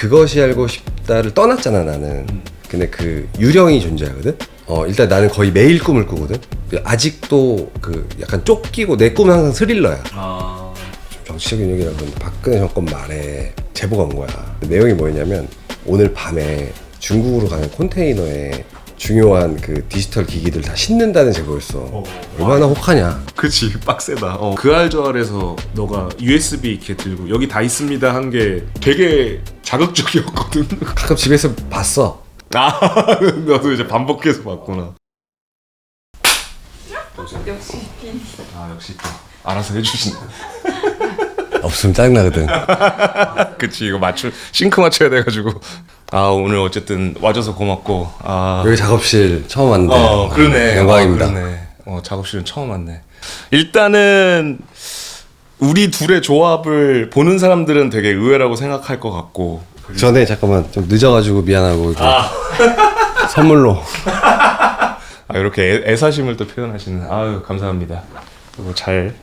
그것이 알고 싶다를 떠났잖아 나는. 근데 그 유령이 존재하거든. 일단 나는 거의 매일 꿈을 꾸거든. 아직도 그 약간 쫓기고 내 꿈은 항상 스릴러야. 좀 정치적인 얘기라 그러는데 박근혜 정권 말에 제보가 온 거야. 내용이 뭐였냐면 오늘 밤에 중국으로 가는 컨테이너에 중요한 그 디지털 기기들 다 싣는다는 제보였어. 얼마나 혹하냐. 그치, 빡세다. 그 알저알에서 너가 USB 이렇게 들고 여기 다 있습니다 한 게 되게 자극적이었거든. 가끔 집에서 봤어. 너도 이제 반복해서 봤구나. 역시 빈. 역시 또 알아서 해주신다. 없으면 짜증나거든. 그치, 이거 싱크 맞춰야 돼가지고. 오늘 어쨌든 와줘서 고맙고. 여기 작업실 처음 왔는데. 그러네. 영광입니다. 그러네. 작업실은 처음 왔네. 일단은 우리 둘의 조합을 보는 사람들은 되게 의외라고 생각할 것 같고. 전에 잠깐만 좀 늦어가지고 미안하고 선물로 이렇게 애사심을 또 표현하시는. 아유, 감사합니다. 이거 잘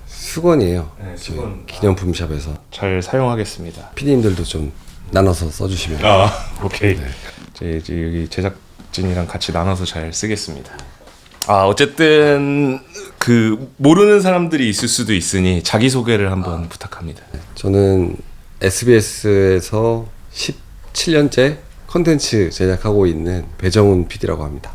수건이에요. 수건. 기념품 샵에서 잘 사용하겠습니다. PD님들도 좀 나눠서 써주시면. 오케이. 이제 여기 제작진이랑 같이 나눠서 잘 쓰겠습니다. 어쨌든 그 모르는 사람들이 있을 수도 있으니 자기 소개를 한번 부탁합니다. 저는 SBS에서 17년째 컨텐츠 제작하고 있는 배정훈 PD라고 합니다.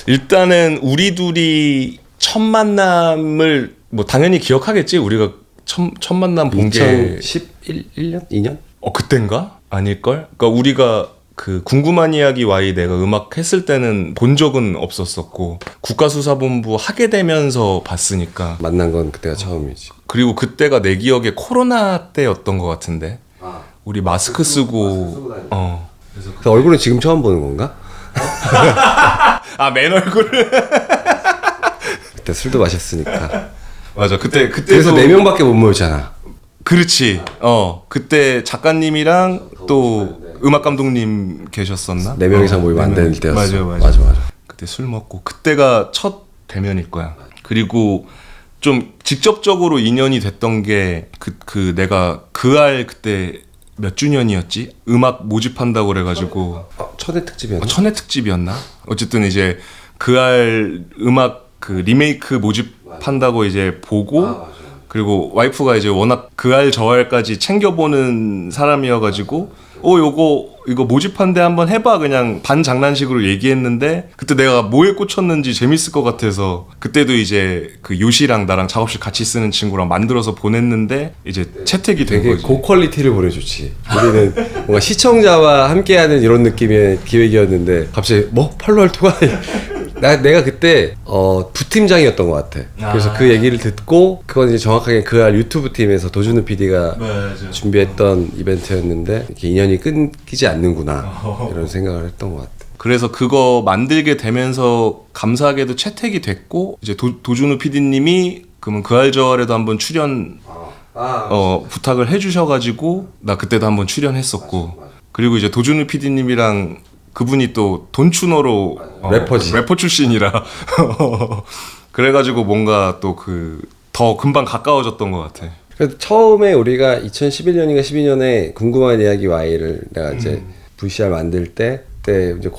일단은 우리 둘이 첫 만남을 뭐 당연히 기억하겠지. 우리가 첫 만남 본 게 2011년? 2년? 그땐가? 아닐걸? 그러니까 우리가 그 궁금한 이야기 Y 내가 음악 했을 때는 본 적은 없었었고 국가수사본부 하게 되면서 봤으니까. 만난 건 그때가 처음이지. 그리고 그때가 내 기억에 코로나 때였던 것 같은데 우리 마스크 쓰고 그래서 얼굴은 지금 처음 보는 건가? 맨 얼굴을. 그때 술도 마셨으니까. 맞아. 그때 그래서 4명밖에 못 모였잖아. 그렇지. 그때 작가님이랑 또 음악 감독님 계셨었나? 4명 이상 모이면 안 되는 때였어. 맞아. 그때 술 먹고 그때가 첫 대면일 거야. 그리고 좀 직접적으로 인연이 됐던 게 내가 그때 몇 주년이었지? 음악 모집한다고 그래가지고 천회 특집이었나? 천회 특집이었나? 어쨌든 이제 그알 음악 그 리메이크 모집한다고 이제 보고 그리고 와이프가 이제 워낙 그알 저알까지 챙겨보는 사람이어가지고 이거 모집한데 한번 해봐 그냥 반 장난식으로 얘기했는데 그때 내가 뭐에 꽂혔는지 재밌을 것 같아서 그때도 이제 그 요시랑 나랑 작업실 같이 쓰는 친구랑 만들어서 보냈는데 이제 채택이 된 되게 거지. 고퀄리티를 보내줬지. 우리는 뭔가 시청자와 함께하는 이런 느낌의 기획이었는데 갑자기 팔로알토가 내가 그때 부팀장이었던 것 같아. 그래서 그 얘기를 듣고 그건 이제 정확하게 그알 유튜브 팀에서 도준우 PD가 준비했던 이벤트였는데 이렇게 인연이 끊기지 않는구나 이런 생각을 했던 것 같아. 그래서 그거 만들게 되면서 감사하게도 채택이 됐고 이제 도준우 PD님이 그러면 그알저알에도 한번 출연 부탁을 해주셔가지고 나 그때도 한번 출연했었고 그리고 이제 도준우 PD님이랑 그분이 또 돈추너로 래퍼 출신이라 그래가지고 뭔가 또 더 금방 가까워졌던 것 같아. 그래서 처음에 우리가 2011년인가 12년에 궁금한 이야기 Y를 내가 이제 VCR 만들 때 그때 이제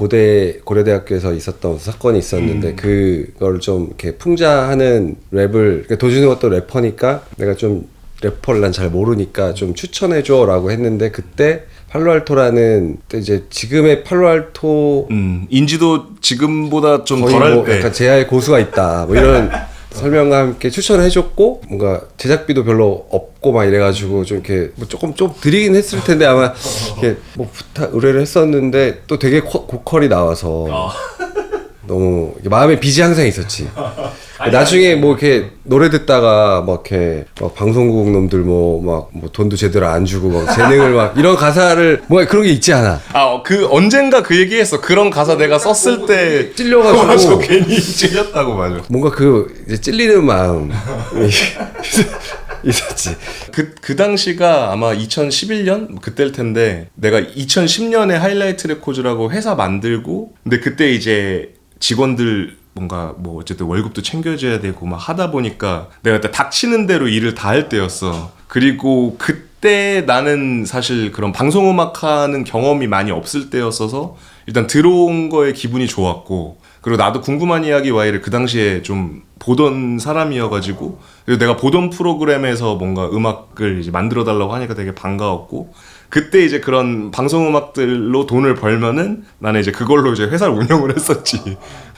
고려대학교에서 있었던 사건이 있었는데 그걸 좀 이렇게 풍자하는 랩을 그러니까 도준우가 또 래퍼니까 내가 좀 래퍼를 난 잘 모르니까 좀 추천해줘라고 했는데 그때 팔로알토라는 이제 지금의 팔로알토 인지도 지금보다 좀 거의 덜할 때 약간 제아의 고수가 있다 뭐 이런 설명과 함께 추천을 해줬고 뭔가 제작비도 별로 없고 막 이래가지고 좀 이렇게 뭐 조금 좀 드리긴 했을 텐데 아마 이렇게 뭐 의뢰를 했었는데 또 되게 고퀄이 나와서 너무 마음에 빚이 항상 있었지. 나중에 뭐 이렇게 노래 듣다가 막 이렇게 막 방송국 놈들 뭐 돈도 제대로 안 주고 막 재능을 막 이런 가사를 뭐 그런 게 있지 않아. 언젠가 그 얘기했어. 그런 가사 내가 썼을 때 찔려가지고 맞아, 괜히 찔렸다고. 맞아. 뭔가 이제 찔리는 마음 있었지. 그 당시가 아마 2011년 그때일 텐데 내가 2010년에 하이라이트 레코즈라고 회사 만들고 근데 그때 이제 직원들 뭔가 뭐 어쨌든 월급도 챙겨줘야 되고 막 하다 보니까 내가 그때 닥치는 대로 일을 다 할 때였어. 그리고 그때 나는 사실 그런 방송음악 하는 경험이 많이 없을 때였어서 일단 들어온 거에 기분이 좋았고, 그리고 나도 궁금한 이야기 Y를 그 당시에 좀 보던 사람이어가지고, 그리고 내가 보던 프로그램에서 뭔가 음악을 이제 만들어 달라고 하니까 되게 반가웠고, 그때 이제 그런 방송음악들로 돈을 벌면은 나는 이제 그걸로 이제 회사를 운영을 했었지.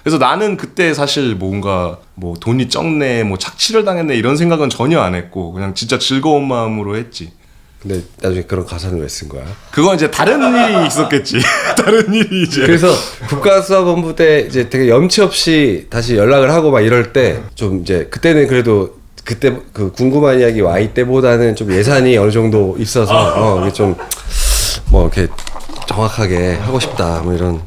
그래서 나는 그때 사실 뭔가 뭐 돈이 적네, 뭐 착취를 당했네 이런 생각은 전혀 안 했고, 그냥 진짜 즐거운 마음으로 했지. 근데 나중에 그런 가사는 왜 쓴 거야? 그건 이제 다른 일이 있었겠지. 다른 일이 이제. 그래서 국가수사본부 때 이제 되게 염치 없이 다시 연락을 하고 막 이럴 때 좀 이제 그때는 그래도 그때 그 궁금한 이야기 Y 때보다는 좀 예산이 어느 정도 있어서 이게 좀 뭐 이렇게 정확하게 하고 싶다 뭐 이런.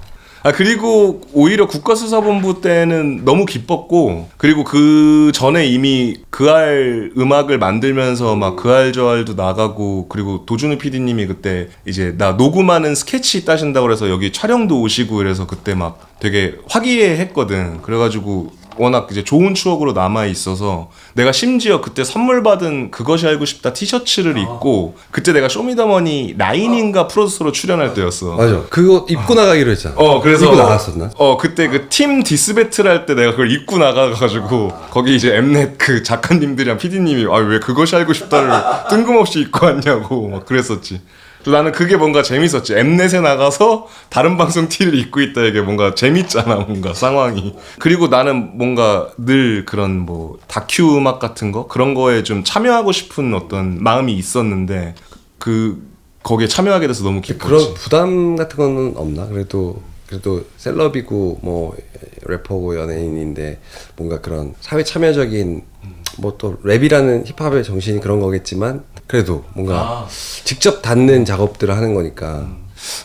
그리고 오히려 국가수사본부 때는 너무 기뻤고, 그리고 그 전에 이미 그알 음악을 만들면서 막 그알 저알도 나가고, 그리고 도준우 PD님이 그때 이제 나 녹음하는 스케치 따신다고 그래서 여기 촬영도 오시고 이래서 그때 막 되게 화기애애했거든. 그래가지고 워낙 이제 좋은 추억으로 남아 있어서 내가 심지어 그때 선물 받은 그것이 알고 싶다 티셔츠를 입고, 그때 내가 쇼미더머니 9인가 프로듀서로 출연할 때였어. 맞아. 그거 입고 나가기로 했잖아. 그래서 입고 나갔었나? 그때 그 팀 디스 배틀 할 때 내가 그걸 입고 나가가지고 거기 이제 엠넷 그 작가님들이랑 PD님이 왜 그것이 알고 싶다를 뜬금없이 입고 왔냐고 막 그랬었지. 나는 그게 뭔가 재밌었지. 엠넷에 나가서 다른 방송 티를 입고 있다, 이게 뭔가 재밌잖아, 뭔가 상황이. 그리고 나는 뭔가 늘 그런 뭐 다큐 음악 같은 거 그런 거에 좀 참여하고 싶은 어떤 마음이 있었는데 거기에 참여하게 돼서 너무 기뻤지. 그런 부담 같은 거는 없나? 그래도 셀럽이고 뭐 래퍼고 연예인인데 뭔가 그런 사회 참여적인 뭐 또 랩이라는 힙합의 정신이 그런 거겠지만 그래도 뭔가 직접 닿는 작업들을 하는 거니까.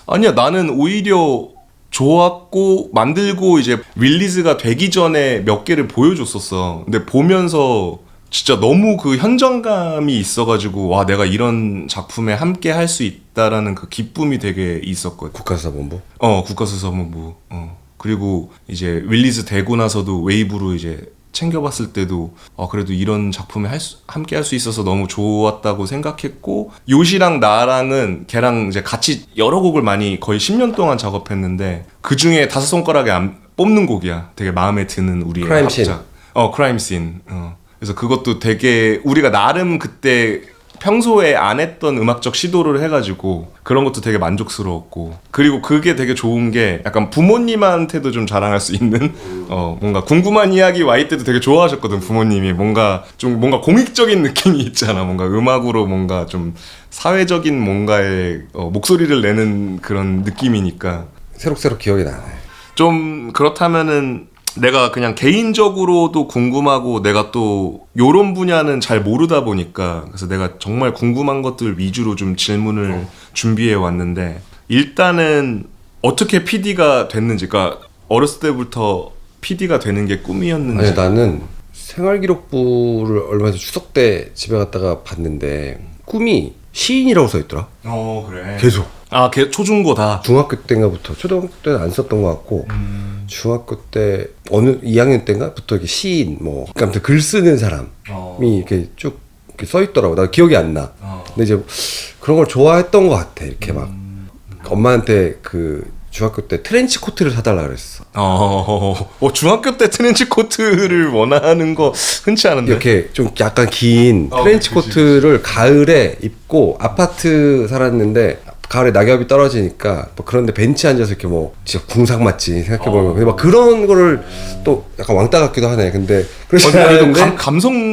아니야, 나는 오히려 좋았고, 만들고 이제 릴리즈가 되기 전에 몇 개를 보여줬었어. 근데 보면서 진짜 너무 그 현정감이 있어가지고, 와, 내가 이런 작품에 함께 할 수 있다라는 그 기쁨이 되게 있었거든. 국가수사본부? 국가수사본부. 그리고 이제 릴리즈 되고 나서도 웨이브로 이제 챙겨봤을 때도 그래도 이런 작품에 함께 할 수 있어서 너무 좋았다고 생각했고, 요시랑 나랑은 걔랑 이제 같이 여러 곡을 많이 거의 10년 동안 작업했는데 그 중에 5손가락에 안 뽑는 곡이야. 되게 마음에 드는 우리의 크라임씬. 합작. 크라임씬. 그래서 그것도 되게 우리가 나름 그때 평소에 안 했던 음악적 시도를 해가지고 그런 것도 되게 만족스러웠고, 그리고 그게 되게 좋은 게 약간 부모님한테도 좀 자랑할 수 있는 뭔가 궁금한 이야기 Y 때도 되게 좋아하셨거든. 부모님이 뭔가 공익적인 느낌이 있잖아. 뭔가 음악으로 뭔가 좀 사회적인 뭔가의 목소리를 내는 그런 느낌이니까 새록새록 기억이 나네. 좀 그렇다면은 내가 그냥 개인적으로도 궁금하고, 내가 또 요런 분야는 잘 모르다 보니까 그래서 내가 정말 궁금한 것들 위주로 좀 질문을 준비해 왔는데, 일단은 어떻게 PD가 됐는지, 그러니까 어렸을 때부터 PD가 되는 게 꿈이었는지. 아니, 나는 생활기록부를 얼마 전에 추석 때 집에 갔다가 봤는데 꿈이 시인이라고 써있더라. 그래. 계속. 초중고 다. 중학교 때인가부터, 초등학교 때는 안 썼던 것 같고 중학교 때 어느 2학년 때인가부터 이렇게 시인 뭐 아무튼 글 쓰는 사람이 이렇게 쭉 이렇게 써 있더라고. 나 기억이 안 나. 근데 이제 그런 걸 좋아했던 것 같아. 이렇게 막 엄마한테 그 중학교 때 트렌치 코트를 사달라 그랬어. 중학교 때 트렌치 코트를 원하는 거 흔치 않은데. 이렇게 좀 약간 긴 트렌치 그치. 코트를 가을에 입고 아파트 살았는데 가을에 낙엽이 떨어지니까 뭐 그런데 벤치에 앉아서 이렇게 뭐 진짜 궁상 맞지 생각해보면 근데 막 그런 거를 또 약간 왕따 같기도 하네. 근데 그래서 그래도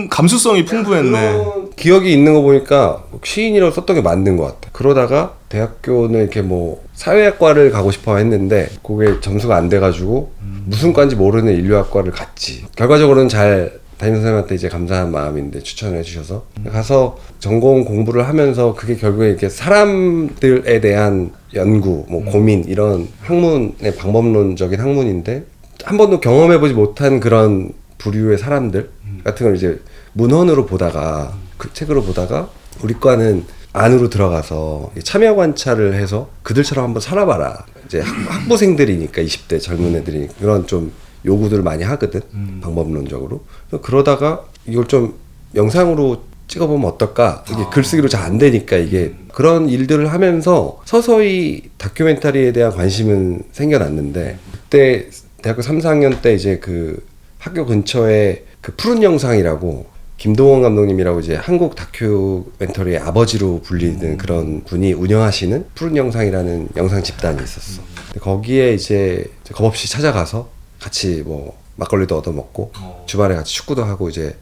감수성이 풍부했네. 그런 기억이 있는 거 보니까 시인이라고 썼던 게 맞는 것 같아. 그러다가 대학교는 이렇게 뭐 사회학과를 가고 싶어 했는데 그게 점수가 안 돼가지고 무슨 과인지 모르는 인류학과를 갔지. 결과적으로는 잘 담임 선생님한테 이제 감사한 마음인데 추천해 주셔서 가서 전공 공부를 하면서 그게 결국에 이렇게 사람들에 대한 연구, 뭐 고민 이런 학문의 방법론적인 학문인데 한 번도 경험해보지 못한 그런 부류의 사람들 같은 걸 이제 문헌으로 보다가 그 책으로 보다가 우리 과는 안으로 들어가서 참여 관찰을 해서 그들처럼 한번 살아봐라. 이제 학부생들이니까 20대 젊은 애들이 그런 좀 요구들을 많이 하거든. 방법론적으로. 그러다가 이걸 좀 영상으로 찍어보면 어떨까? 이게 글쓰기로 잘 안 되니까 이게 그런 일들을 하면서 서서히 다큐멘터리에 대한 관심은 생겨났는데 그때 대학교 3, 4학년 때 이제 그 학교 근처에 그 푸른 영상이라고 김동원 감독님이라고 이제 한국 다큐멘터리의 아버지로 불리는 그런 분이 운영하시는 푸른 영상이라는 영상 집단이 있었어. 근데 거기에 이제 겁없이 찾아가서 같이 뭐 막걸리도 얻어먹고 주말에 같이 축구도 하고 이제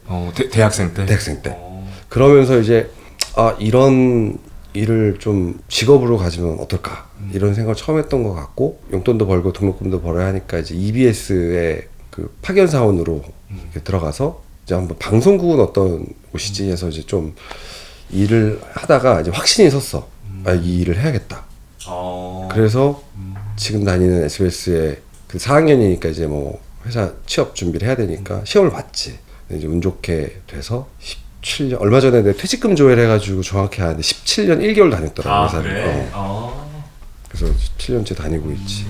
대학생 때? 대학생 때 그러면서 이제 이런 일을 좀 직업으로 가지면 어떨까 이런 생각을 처음 했던 것 같고 용돈도 벌고 등록금도 벌어야 하니까 이제 EBS의 그 파견 사원으로 이렇게 들어가서 이제 한번 방송국은 어떤 곳이지 해서 이제 좀 일을 하다가 이제 확신이 섰어. 이 일을 해야겠다. 그래서 지금 다니는 SBS의 그 4학년이니까 이제 뭐 회사 취업 준비를 해야 되니까 시험을 봤지. 이제 운 좋게 돼서 17년 얼마 전에 내 퇴직금 조회를 해가지고 정확히 하는데 17년 1개월 다녔더라고 회사를. 그래? 그래서 17년째 다니고 있지.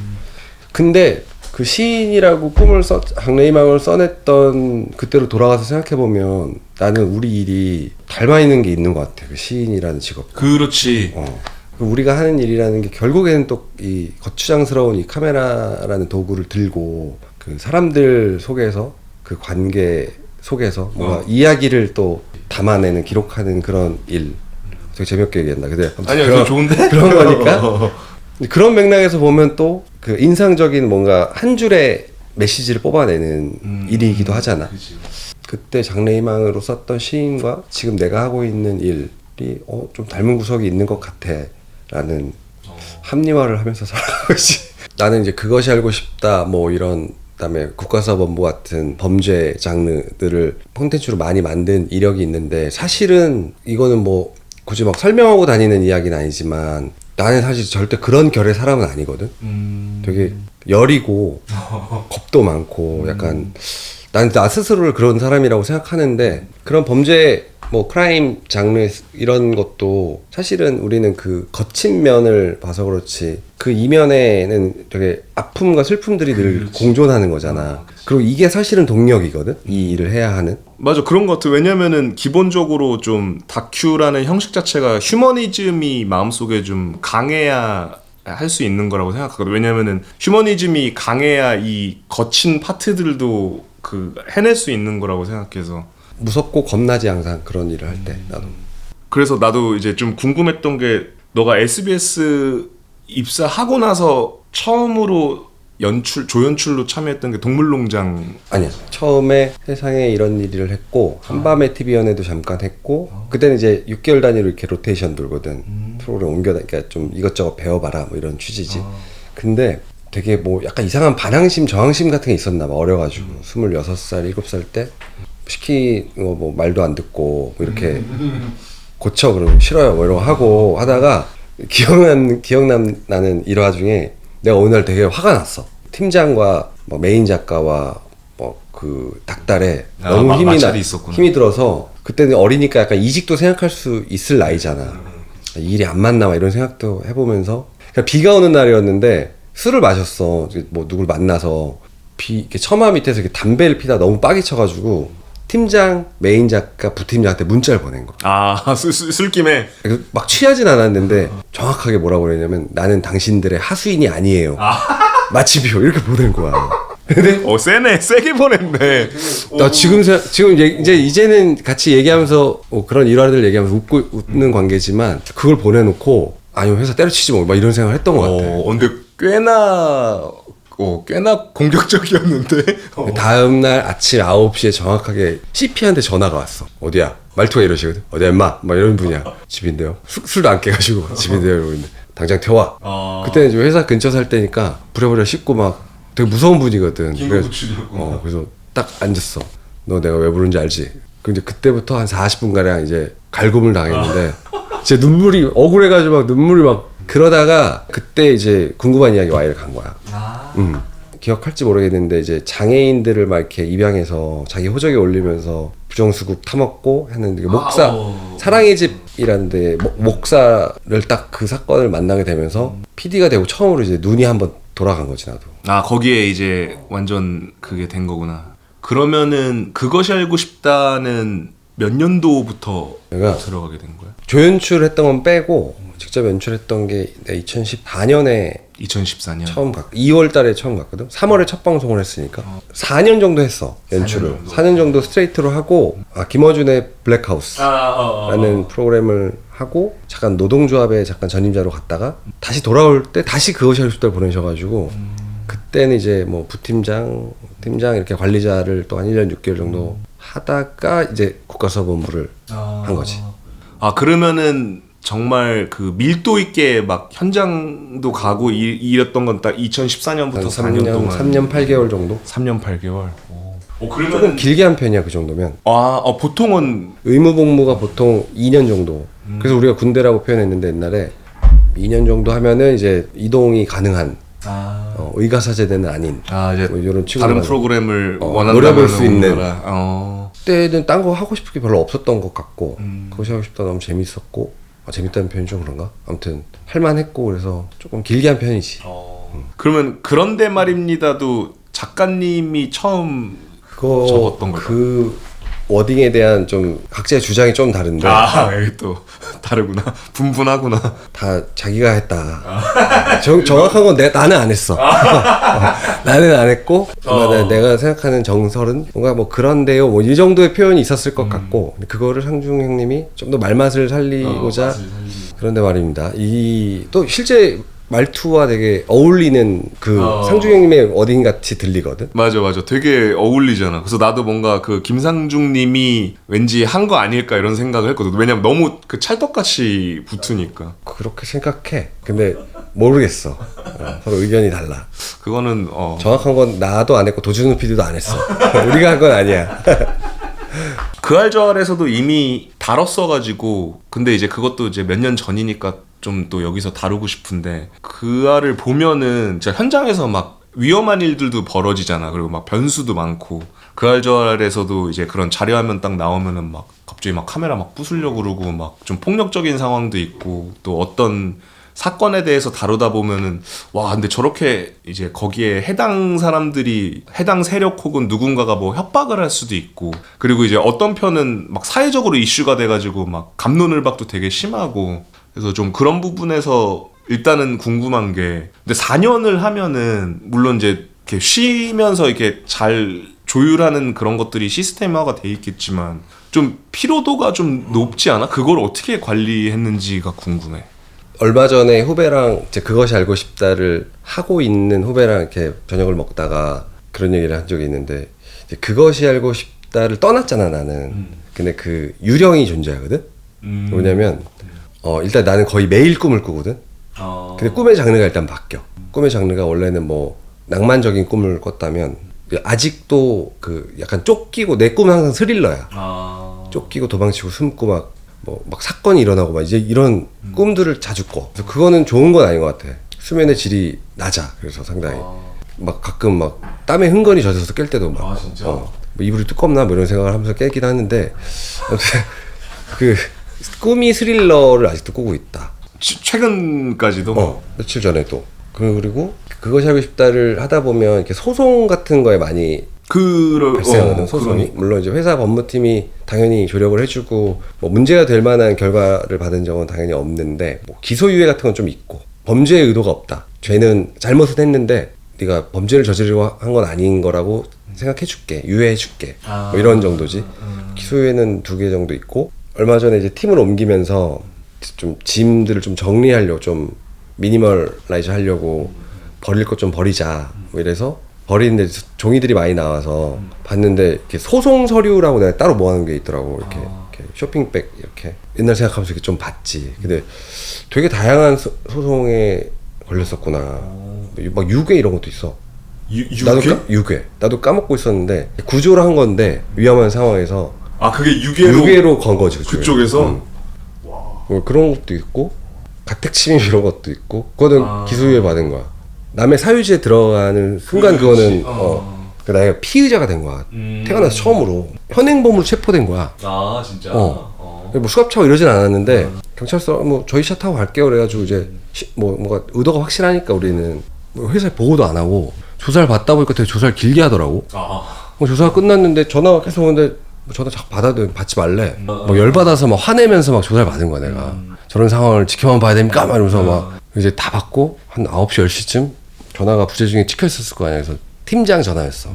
근데 그 시인이라고 꿈을 장래희망을 써냈던 그때로 돌아가서 생각해보면 나는 우리 일이 닮아 있는 게 있는 것 같아. 그 시인이라는 직업. 그렇지. 우리가 하는 일이라는 게 결국에는 또 이 거추장스러운 이 카메라라는 도구를 들고 그 사람들 속에서 그 관계 속에서 뭔가 이야기를 또 담아내는 기록하는 그런 일. 되게 재밌게 얘기했나. 근데 아니요, 그거 좋은데? 그런 거니까. 그런 맥락에서 보면 또 그 인상적인 뭔가 한 줄의 메시지를 뽑아내는 일이기도 하잖아. 그치. 그때 장래희망으로 썼던 시인과 지금 내가 하고 있는 일이 좀 닮은 구석이 있는 것 같아 라는 합리화를 하면서 살아가고 있지. 나는 이제 그것이 알고 싶다 뭐 이런 그다음에 국가수사본부 같은 범죄 장르들을 콘텐츠로 많이 만든 이력이 있는데 사실은 이거는 뭐 굳이 막 설명하고 다니는 이야기는 아니지만 나는 사실 절대 그런 결의 사람은 아니거든. 되게 여리고 겁도 많고 약간 나는 나 스스로를 그런 사람이라고 생각하는데 그런 범죄 뭐 크라임 장르 이런 것도 사실은 우리는 그 거친 면을 봐서 그렇지 그 이면에는 되게 아픔과 슬픔들이 늘 공존하는 거잖아. 그리고 이게 사실은 동력이거든. 이 일을 해야 하는. 맞아, 그런 것 같아. 왜냐면은 기본적으로 좀 다큐라는 형식 자체가 휴머니즘이 마음속에 좀 강해야 할 수 있는 거라고 생각하거든. 왜냐면은 휴머니즘이 강해야 이 거친 파트들도 그 해낼 수 있는 거라고 생각해서. 무섭고 겁나지 항상 그런 일을 할 때 나도. 그래서 나도 이제 좀 궁금했던 게 너가 SBS 입사하고 나서 처음으로 조연출로 참여했던 게 동물농장. 아니야. 처음에 세상에 이런 일을 했고 한밤의 TV 연애도 잠깐 했고 그때는 이제 6개월 단위로 이렇게 로테이션 돌거든. 프로그램 그러니까 좀 이것저것 배워봐라 뭐 이런 취지지. 근데 되게 뭐 약간 이상한 반항심 저항심 같은 게 있었나 봐. 어려가지고 26살 7살 때 시키는 거 뭐 말도 안 듣고 뭐 이렇게 고쳐 그러면 싫어요 뭐 이러고 하고 하다가 기억나는 일화 중에 내가 어느 날 되게 화가 났어. 팀장과 뭐 메인 작가와 뭐 그 닭달에 너무 힘이 들어서 그때는 어리니까 약간 이직도 생각할 수 있을 나이잖아. 이 일이 안 맞나 막 이런 생각도 해보면서 그러니까 비가 오는 날이었는데 술을 마셨어. 뭐 누굴 만나서 이렇게 처마 밑에서 이렇게 담배를 피다 너무 빡이 쳐가지고 팀장, 메인 작가, 부팀장한테 문자를 보낸 거. 술김에. 막 취하진 않았는데 정확하게 뭐라고 그랬냐면 나는 당신들의 하수인이 아니에요. 마치비오 이렇게 보낸 거야. 근데 세네, 세게 보냈네. 나 지금 이제는 같이 얘기하면서 그런 일화들 얘기하면서 웃는 관계지만 그걸 보내놓고 아니면 회사 때려치지 뭐 막 이런 생각을 했던 것 같아. 근데 꽤나 공격적이었는데. 다음날 아침 9시에 정확하게 CP한테 전화가 왔어. 어디야? 말투가 이러시거든. 어디야 임마? 막 이런 분이야. 집인데요. 술도 안 깨가지고 집인데요 이러고 있는데 당장 태워. 그때는 이제 회사 근처 살 때니까 부랴부랴 씻고 막 되게 무서운 분이거든. 그래서 딱 앉았어. 너 내가 왜 부른지 알지? 근데 그때부터 한 40분가량 이제 갈굼을 당했는데 제 눈물이 억울해가지고 막 눈물이 막 그러다가 그때 이제 궁금한 이야기 와이를 간 거야. 기억할지 모르겠는데 이제 장애인들을 막 이렇게 입양해서 자기 호적에 올리면서 부정수급 타먹고 했는데 목사 사랑의 집이라는데 목사를 딱 그 사건을 만나게 되면서 PD가 되고 처음으로 이제 눈이 한번 돌아간 거지 나도. 거기에 이제 완전 그게 된 거구나. 그러면은 그것이 알고 싶다는 몇 년도부터 내가 들어가게 된 거야? 조연출했던 건 빼고 직접 연출했던 게 2014년에 2014년. 처음 2월 달에 처음 갔거든. 3월에 첫 방송을 했으니까 4년 정도 했어 연출을. 4년 정도 스트레이트로 하고 김어준의 블랙하우스 라는 프로그램을 하고 잠깐 노동조합에 잠깐 전임자로 갔다가 다시 돌아올 때 다시 그것이 하고 싶다를 보내셔가지고 그때는 이제 뭐 부팀장, 팀장 이렇게 관리자를 또 한 1년 6개월 정도 하다가 이제 국가사본부를 한 거지. 그러면은 정말 그 밀도 있게 막 현장도 가고 이랬던 건 딱 2014년부터 4년 동안 3년 8개월 정도? 3년 8개월. 그러면 조금 길게 한 편이야 그 정도면. 보통은 의무복무가 보통 2년 정도. 그래서 우리가 군대라고 표현했는데 옛날에 2년 정도 하면은 이제 이동이 가능한 의가사제대는 아닌 이제 뭐 이런 다른 프로그램을 노려볼 수 있는. 어. 그때는 딴 거 하고 싶은 게 별로 없었던 것 같고 그것이 하고 싶다 너무 재밌었고 재밌다는 표현이 좀 그런가? 아무튼 할만했고 그래서 조금 길게 한 편이지. 그러면 그런데 말입니다도 작가님이 처음 적었던 걸까? 그 워딩에 대한 좀 각자의 주장이 좀 다른데 여기 또 다르구나. 분분하구나. 다 자기가 했다. 정확한 건 나는 안 했어. 나는 안 했고 내가 생각하는 정설은 뭔가 뭐 그런데요 뭐 이 정도의 표현이 있었을 것 같고 그거를 상중 형님이 좀 더 말맛을 살리고자 그런데 말입니다. 이 또 실제 말투와 되게 어울리는 그 상중 형님의 워딩 같이 들리거든. 맞아. 되게 어울리잖아. 그래서 나도 뭔가 그 김상중 님이 왠지 한 거 아닐까 이런 생각을 했거든. 왜냐면 너무 그 찰떡같이 붙으니까. 그렇게 생각해. 근데 모르겠어. 서로 의견이 달라. 그거는 정확한 건 나도 안 했고 도준우 PD도 안 했어. 우리가 한 건 아니야. 그알저알에서도 이미 다뤘어가지고 근데 이제 그것도 이제 몇 년 전이니까 좀 또 여기서 다루고 싶은데 그알을 보면은 진짜 현장에서 막 위험한 일들도 벌어지잖아. 그리고 막 변수도 많고 그알저알에서도 이제 그런 자료화면 딱 나오면은 막 갑자기 막 카메라 막 부수려고 그러고 막 좀 폭력적인 상황도 있고 또 어떤 사건에 대해서 다루다 보면은 와 근데 저렇게 이제 거기에 해당 사람들이 해당 세력 혹은 누군가가 뭐 협박을 할 수도 있고 그리고 이제 어떤 편은 막 사회적으로 이슈가 돼가지고 막 갑론을박도 되게 심하고 그래서 좀 그런 부분에서 일단은 궁금한 게 근데 4년을 하면은 물론 이제 이렇게 쉬면서 이렇게 잘 조율하는 그런 것들이 시스템화가 돼 있겠지만 좀 피로도가 좀 높지 않아? 그걸 어떻게 관리했는지가 궁금해. 얼마 전에 후배랑 이제 그것이 알고 싶다를 하고 있는 후배랑 이렇게 저녁을 먹다가 그런 얘기를 한 적이 있는데 이제 그것이 알고 싶다를 떠났잖아 나는. 근데 그 유령이 존재하거든. 뭐냐면 일단 나는 거의 매일 꿈을 꾸거든. 근데 꿈의 장르가 일단 바뀌어. 꿈의 장르가 원래는 뭐 낭만적인 꿈을 꿨다면 아직도 그 약간 쫓기고 내 꿈은 항상 스릴러야. 쫓기고 도망치고 숨고 막 사건이 일어나고 막 이제 이런 꿈들을 자주 꿔. 그래서 그거는 좋은 건 아닌 것 같아. 수면의 질이 낮아. 그래서 상당히 막 가끔 막 땀에 흥건히 젖어서 깰 때도 막 진짜? 뭐 이불이 두껍나 뭐 이런 생각을 하면서 깨긴 하는데 아무튼 그 꿈이 스릴러를 아직도 꾸고 있다. 최근까지도? 며칠 전에도. 그리고 그것이 하고 싶다를 하다 보면 이렇게 소송 같은 거에 많이 발생하거든. 소송이. 물론 이제 회사 법무팀이 당연히 조력을 해주고 뭐 문제가 될 만한 결과를 받은 적은 당연히 없는데 뭐 기소유예 같은 건 좀 있고 범죄의 의도가 없다. 죄는 잘못은 했는데 네가 범죄를 저지르고 한 건 아닌 거라고 생각해줄게. 유예해줄게. 뭐 이런 정도지. 기소유예는 2개 정도 있고 얼마 전에 이제 팀을 옮기면서 좀 짐들을 좀 정리하려고 좀 미니멀라이즈 하려고 버릴 것 좀 버리자 뭐 이래서 버리는데 종이들이 많이 나와서 봤는데 이렇게 소송 서류라고 내가 따로 모아놓은 게 있더라고. 이렇게 쇼핑백 이렇게 옛날 생각하면서 이렇게 좀 봤지. 근데 되게 다양한 소송에 걸렸었구나. 막 유괴 이런 것도 있어. 유괴? 유괴. 나도 까먹고 있었는데 구조를 한 건데 위험한 상황에서 그게 유괴로 건 거지 그쪽에서? 뭐 그런 것도 있고 가택침입 이런 것도 있고 그거는 기소유예 받은 거야. 남의 사유지에 들어가는 순간 그거는 내가 피의자가 된 거야. 태어나서 처음으로 현행범으로 체포된 거야. 진짜? 뭐 수갑차고 이러진 않았는데 경찰서 뭐 저희 차 타고 갈게요 그래가지고 이제 뭔가 의도가 확실하니까 우리는 뭐 회사에 보고도 안 하고 조사를 받다 보니까 되게 조사를 길게 하더라고. 조사가 끝났는데 전화가 계속 오는데 뭐 전화 자꾸 받지 말래. 막 열받아서 막 화내면서 막 조사를 받은 거야 내가. 저런 상황을 지켜만 봐야 됩니까? 막 이러면서 막 이제 다 받고 한 9시 10시쯤 전화가 부재중에 찍혀 있었을 거 아니야. 그래서 팀장 전화였어.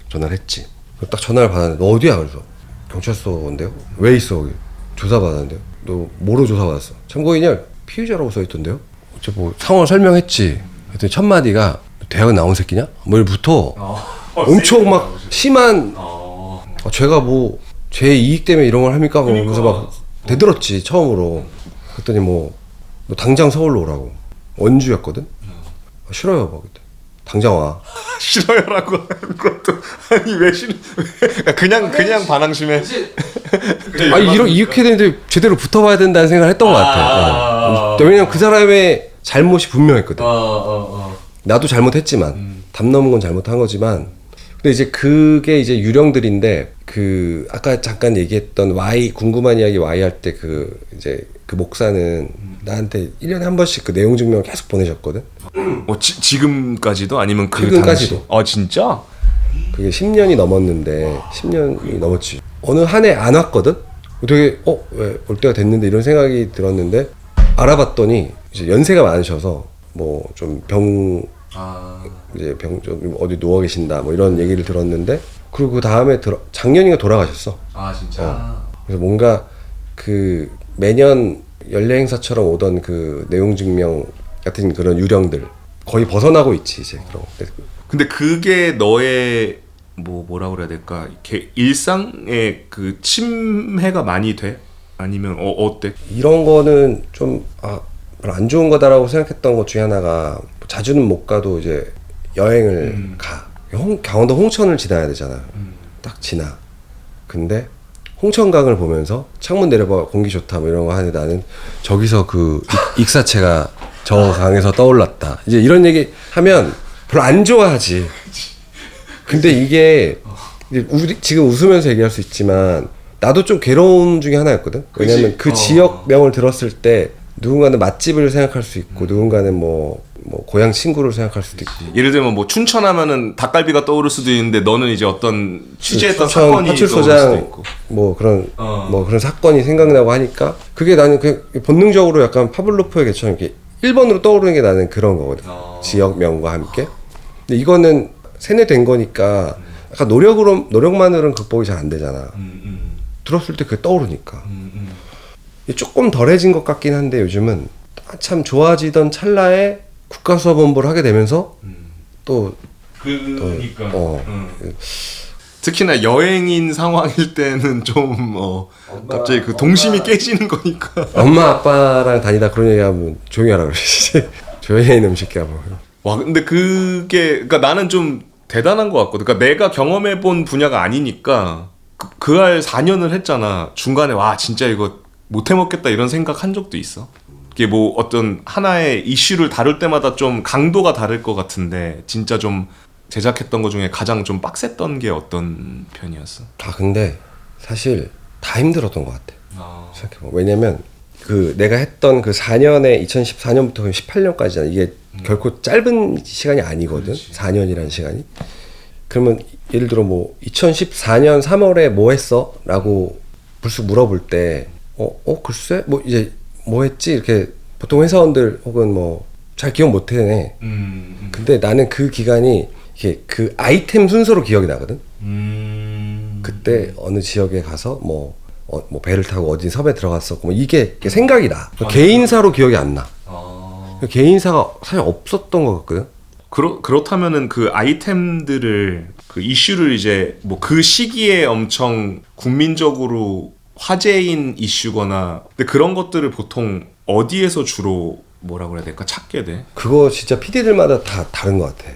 전화를 했지. 딱 전화를 받았는데 너 어디야? 그래서 경찰서인데요. 왜 있어 거기? 조사 받았는데요. 너 뭐로 조사 받았어? 참고인이야. 피의자라고 써 있던데요. 어째 뭐 상황을 설명했지. 그랬더니 첫 마디가 대학은 나온 새끼냐? 뭐 이부터 엄청 막 심한 제가 뭐 제 이익 때문에 이런 걸 합니까? 그러면서 막 대들었지 처음으로. 그랬더니 뭐 너 당장 서울로 오라고. 원주였거든. 싫어요 막 그때. 당장 와. 싫어요라고 하는 것도 아니 왜 싫어? 그냥 반항심해. 아니 이렇게 되는데 제대로 붙어봐야 된다는 생각을 했던 것 같아. 왜냐면 그 사람의 잘못이 분명했거든. 나도 잘못했지만 담 넘은 건 잘못한 거지만. 근데 이제 그게 이제 유령들인데 그 아까 잠깐 얘기했던 Y 궁금한 이야기 Y 할 때 그 이제 그 목사는 나한테 1년에 한 번씩 그 내용 증명을 계속 보내셨거든. 지금까지도 아니면 그 최근까지도. 당시? 아 진짜? 그게 10년이 넘었는데 10년이 넘었지. 어느 한 해 안 왔거든. 되게 왜 올 때가 됐는데 이런 생각이 들었는데 알아봤더니 이제 연세가 많으셔서 뭐 좀 이제 좀 어디 누워 계신다 뭐 이런 얘기를 들었는데 그리고 그 다음에 작년인가 돌아가셨어. 아 진짜. 그래서 뭔가 그 매년 연례 행사처럼 오던 그 내용 증명 같은 그런 유령들 거의 벗어나고 있지 이제 그런. 근데 그게 너의 뭐라 그래야 될까? 이렇게 일상에 그 침해가 많이 돼? 아니면 어때? 이런 거는 좀 별로 안 좋은 거다라고 생각했던 것 중에 하나가 자주는 못 가도 이제 여행을 가. 강원도 홍천을 지나야 되잖아. 딱 지나. 근데 홍천강을 보면서 창문 내려봐 공기 좋다 뭐 이런 거 하는데 나는 저기서 그 익사체가 저 강에서 떠올랐다. 이제 이런 얘기 하면 별로 안 좋아하지. 근데 이게 지금 웃으면서 얘기할 수 있지만 나도 좀 괴로움 중에 하나였거든. 왜냐면 그 지역명을 들었을 때 누군가는 맛집을 생각할 수 있고 누군가는 뭐 고향 친구를 생각할 수도 있고. 예를 들면 뭐 춘천하면은 닭갈비가 떠오를 수도 있는데 너는 이제 어떤 취재했던 춘천 사건이 떠오를 수도 파출소장 있고. 뭐 그런 사건이 생각나고 하니까 그게 나는 그냥 본능적으로 약간 파블로프의 개처럼 이렇게 1번으로 떠오르는 게 나는 그런 거거든. 지역명과 함께. 근데 이거는 세뇌된 거니까 약간 노력만으로는 극복이 잘 안 되잖아. 들었을 때 그게 떠오르니까. 조금 덜해진 것 같긴 한데 요즘은 참 좋아지던 찰나에 국가수사본부를 하게 되면서 그러니까 특히나 여행인 상황일 때는 좀 갑자기 그 동심이 깨지는 거니까. 엄마 아빠랑 다니다 그런 얘기하면 조용히 하라 그러지. 조용히 해 이놈 새끼야 뭐. 와 근데 그러니까 나는 좀 대단한 것 같거든. 그러니까 내가 경험해본 분야가 아니니까 그 알 4년을 했잖아. 중간에 와 진짜 이거 못 해먹겠다 이런 생각 한 적도 있어. 이게 뭐 어떤 하나의 이슈를 다룰 때마다 좀 강도가 다를 것 같은데 진짜 좀 제작했던 것 중에 가장 좀 빡셌던 게 어떤 편이었어? 근데 사실 다 힘들었던 것 같아. 생각해봐. 왜냐면 그 내가 했던 그 4년에 2014년부터 18년까지잖아. 이게 결코 짧은 시간이 아니거든. 그렇지. 4년이라는 시간이. 그러면 예를 들어 뭐 2014년 3월에 뭐 했어? 라고 불쑥 물어볼 때 글쎄 뭐 이제 뭐 했지? 이렇게 보통 회사원들 혹은 뭐 잘 기억 못 해내. 근데 나는 그 기간이 이게 그 아이템 순서로 기억이 나거든. 그때 어느 지역에 가서 뭐 배를 타고 어디 섬에 들어갔었고 뭐 이게 생각이 나. 개인사로 기억이 안 나. 개인사가 사실 없었던 것 같거든. 그렇다면은 그 아이템들을 그 이슈를 이제 뭐 그 시기에 엄청 국민적으로 화제인 이슈거나 근데 그런 것들을 보통 어디에서 주로 뭐라고 해야 될까 찾게 돼? 그거 진짜 PD들마다 다 다른 것 같아.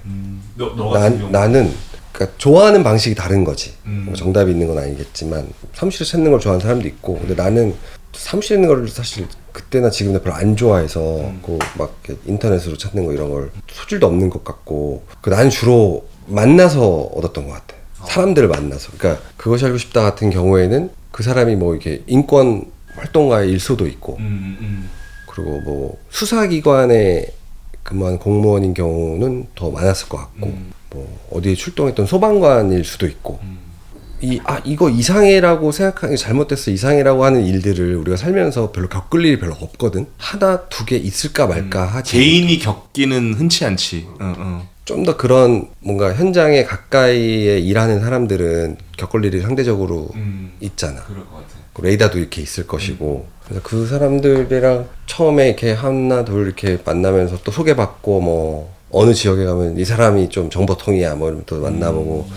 같은 나는 그러니까 좋아하는 방식이 다른 거지. 뭐 정답이 있는 건 아니겠지만 사무실에 찾는 걸 좋아하는 사람도 있고 근데 나는 사무실에 있는 걸 사실 그때나 지금이나 별로 안 좋아해서 막 인터넷으로 찾는 거 이런 걸 소질도 없는 것 같고 나는 주로 만나서 얻었던 것 같아. 사람들을 만나서. 그러니까 그것이 알고 싶다 같은 경우에는 그 사람이 뭐 이렇게 인권 활동가일 수도 있고 그리고 뭐 수사기관에 근무한 공무원인 경우는 더 많았을 것 같고 뭐 어디에 출동했던 소방관일 수도 있고 이거 이상해라고 생각하는 게 잘못됐어, 이상해라고 하는 일들을 우리가 살면서 별로 겪을 일이 별로 없거든. 하나 두 개 있을까 말까 하지. 개인이 겪기는 흔치 않지. 좀 더 그런 뭔가 현장에 가까이에 일하는 사람들은 겪을 일이 상대적으로 있잖아. 그럴 것 같아. 레이더도 이렇게 있을 것이고. 그래서 그 사람들이랑 처음에 이렇게 하나 둘 이렇게 만나면서 또 소개받고 뭐 어느 지역에 가면 이 사람이 좀 정보통이야 뭐 이러면 또 만나보고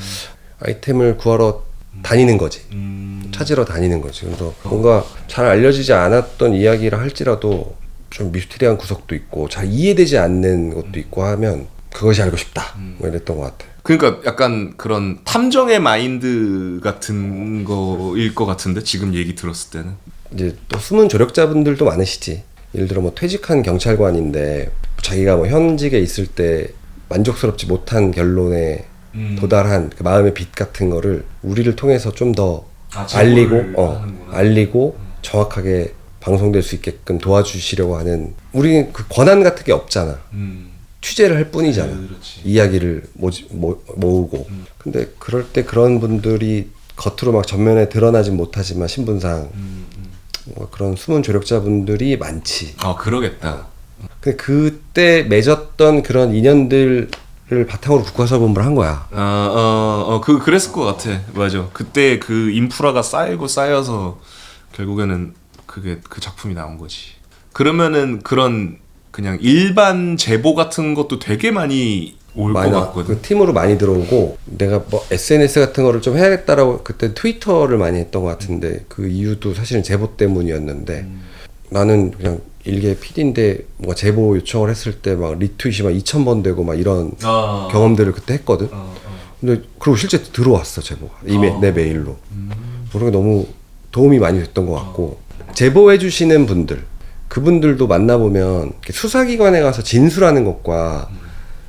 아이템을 구하러 다니는 거지. 찾으러 다니는 거지. 그래서 뭔가 잘 알려지지 않았던 이야기를 할지라도 좀 미스테리한 구석도 있고 잘 이해되지 않는 것도 있고 하면 그것이 알고 싶다. 뭐 이랬던 것 같아. 그러니까 약간 그런 탐정의 마인드 같은 거일 것 같은데 지금 얘기 들었을 때는. 이제 또 숨은 조력자분들도 많으시지. 예를 들어 뭐 퇴직한 경찰관인데 자기가 뭐 현직에 있을 때 만족스럽지 못한 결론에 도달한 그 마음의 빚 같은 거를 우리를 통해서 좀 더 알리고 정확하게 방송될 수 있게끔 도와주시려고 하는, 우리는 그 권한 같은 게 없잖아. 취재를 할 뿐이잖아. 이야기를 모으고. 근데 그럴 때 그런 분들이 겉으로 막 전면에 드러나진 못하지만 신분상 뭐 그런 숨은 조력자분들이 많지. 그러겠다. 근데 그때 맺었던 그런 인연들을 바탕으로 국가사본부를 한 거야. 그랬을 것 같아. 맞아. 그때 그 인프라가 쌓여서 결국에는 그게 그 작품이 나온 거지. 그러면은 그런 그냥 일반 제보 같은 것도 되게 많이 올 것 같거든. 그 팀으로 많이 들어오고, 내가 뭐 SNS 같은 거를 좀 해야겠다라고 그때 트위터를 많이 했던 것 같은데 그 이유도 사실은 제보 때문이었는데 나는 그냥 일개 PD인데 뭔가 제보 요청을 했을 때 막 리트윗이 막 2,000번 되고 막 이런 경험들을 그때 했거든. 근데 그리고 실제 들어왔어 제보가 내 메일로. 그런 게 너무 도움이 많이 됐던 것 같고, 제보해 주시는 분들, 그분들도 만나보면 수사기관에 가서 진술하는 것과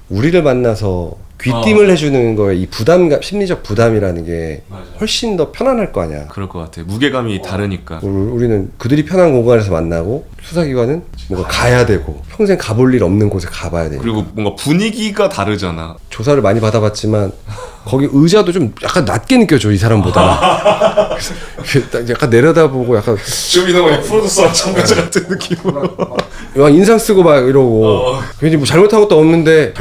우리를 만나서 귀띔을 해주는 거에 이 부담감, 심리적 부담이라는 게 훨씬 더 편안할 거 아니야. 그럴 것 같아. 무게감이 다르니까. 우리는 그들이 편한 공간에서 만나고 수사기관은 뭔가 가야 되고 평생 가볼 일 없는 곳에 가봐야 돼. 그리고 뭔가 분위기가 다르잖아. 조사를 많이 받아봤지만 거기 의자도 좀 약간 낮게 느껴져, 이 사람보다. 약간 내려다보고 약간 주민호의 프로듀서 참가자 같은 느낌으로. 막 인상 쓰고 막 이러고 괜히 뭐 잘못한 것도 없는데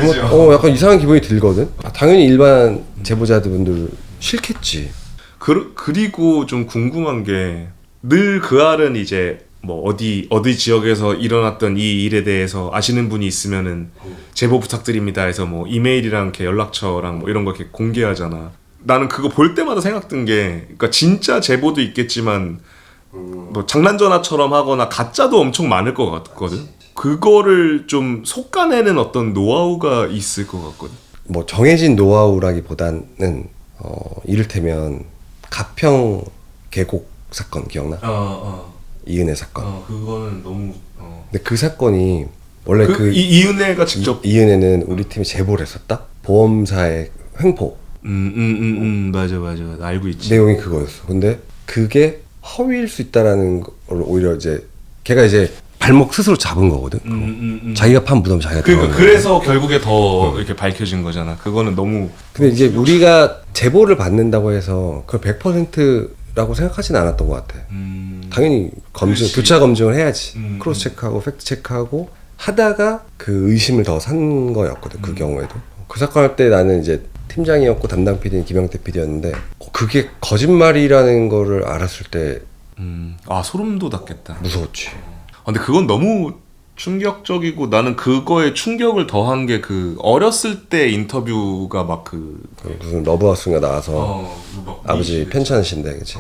약간 이상한 기분이 들거든. 당연히 일반 제보자분들 싫겠지. 그리고 좀 궁금한 게, 늘 그 알은 이제 뭐 어디 지역에서 일어났던 이 일에 대해서 아시는 분이 있으면은 제보 부탁드립니다 해서 뭐 이메일이랑 이렇게 연락처랑 뭐 이런 거 이렇게 공개하잖아. 나는 그거 볼 때마다 생각든 게, 그러니까 진짜 제보도 있겠지만 뭐 장난 전화처럼 하거나 가짜도 엄청 많을 것 같거든. 그거를 좀 속아내는 어떤 노하우가 있을 것 같거든. 뭐 정해진 노하우라기보다는 이를테면 가평 계곡 사건 기억나? 이은혜 사건. 그거는 너무. 근데 그 사건이 원래 이은혜가 직접. 이은혜는 우리 팀에 제보를 했었다. 보험사의 횡포. 맞아. 나 알고 있지. 내용이 그거였어. 근데 그게 허위일 수 있다라는 걸 오히려 이제 걔가 이제 발목 스스로 잡은 거거든. 자기가 판 무덤 자기가. 그러니까 그래서 결국에 더 이렇게 밝혀진 거잖아. 그거는 너무. 근데 이제 우리가 제보를 받는다고 해서 그걸 100%라고 생각하진 않았던 것 같아. 당연히 교차 검증을 해야지. 크로스 체크하고 팩트 체크하고 하다가 그 의심을 더 산 거였거든. 그 경우에도. 그 사건 할 때 나는 이제 팀장이었고 담당 PD는 김영태 PD였는데 그게 거짓말이라는 거를 알았을 때 소름 돋았겠다. 무서웠지. 근데 그건 너무 충격적이고, 나는 그거에 충격을 더한 게 그 어렸을 때 인터뷰가 막 무슨 러브하우스인가 나와서 아버지 편찮으신데, 그치?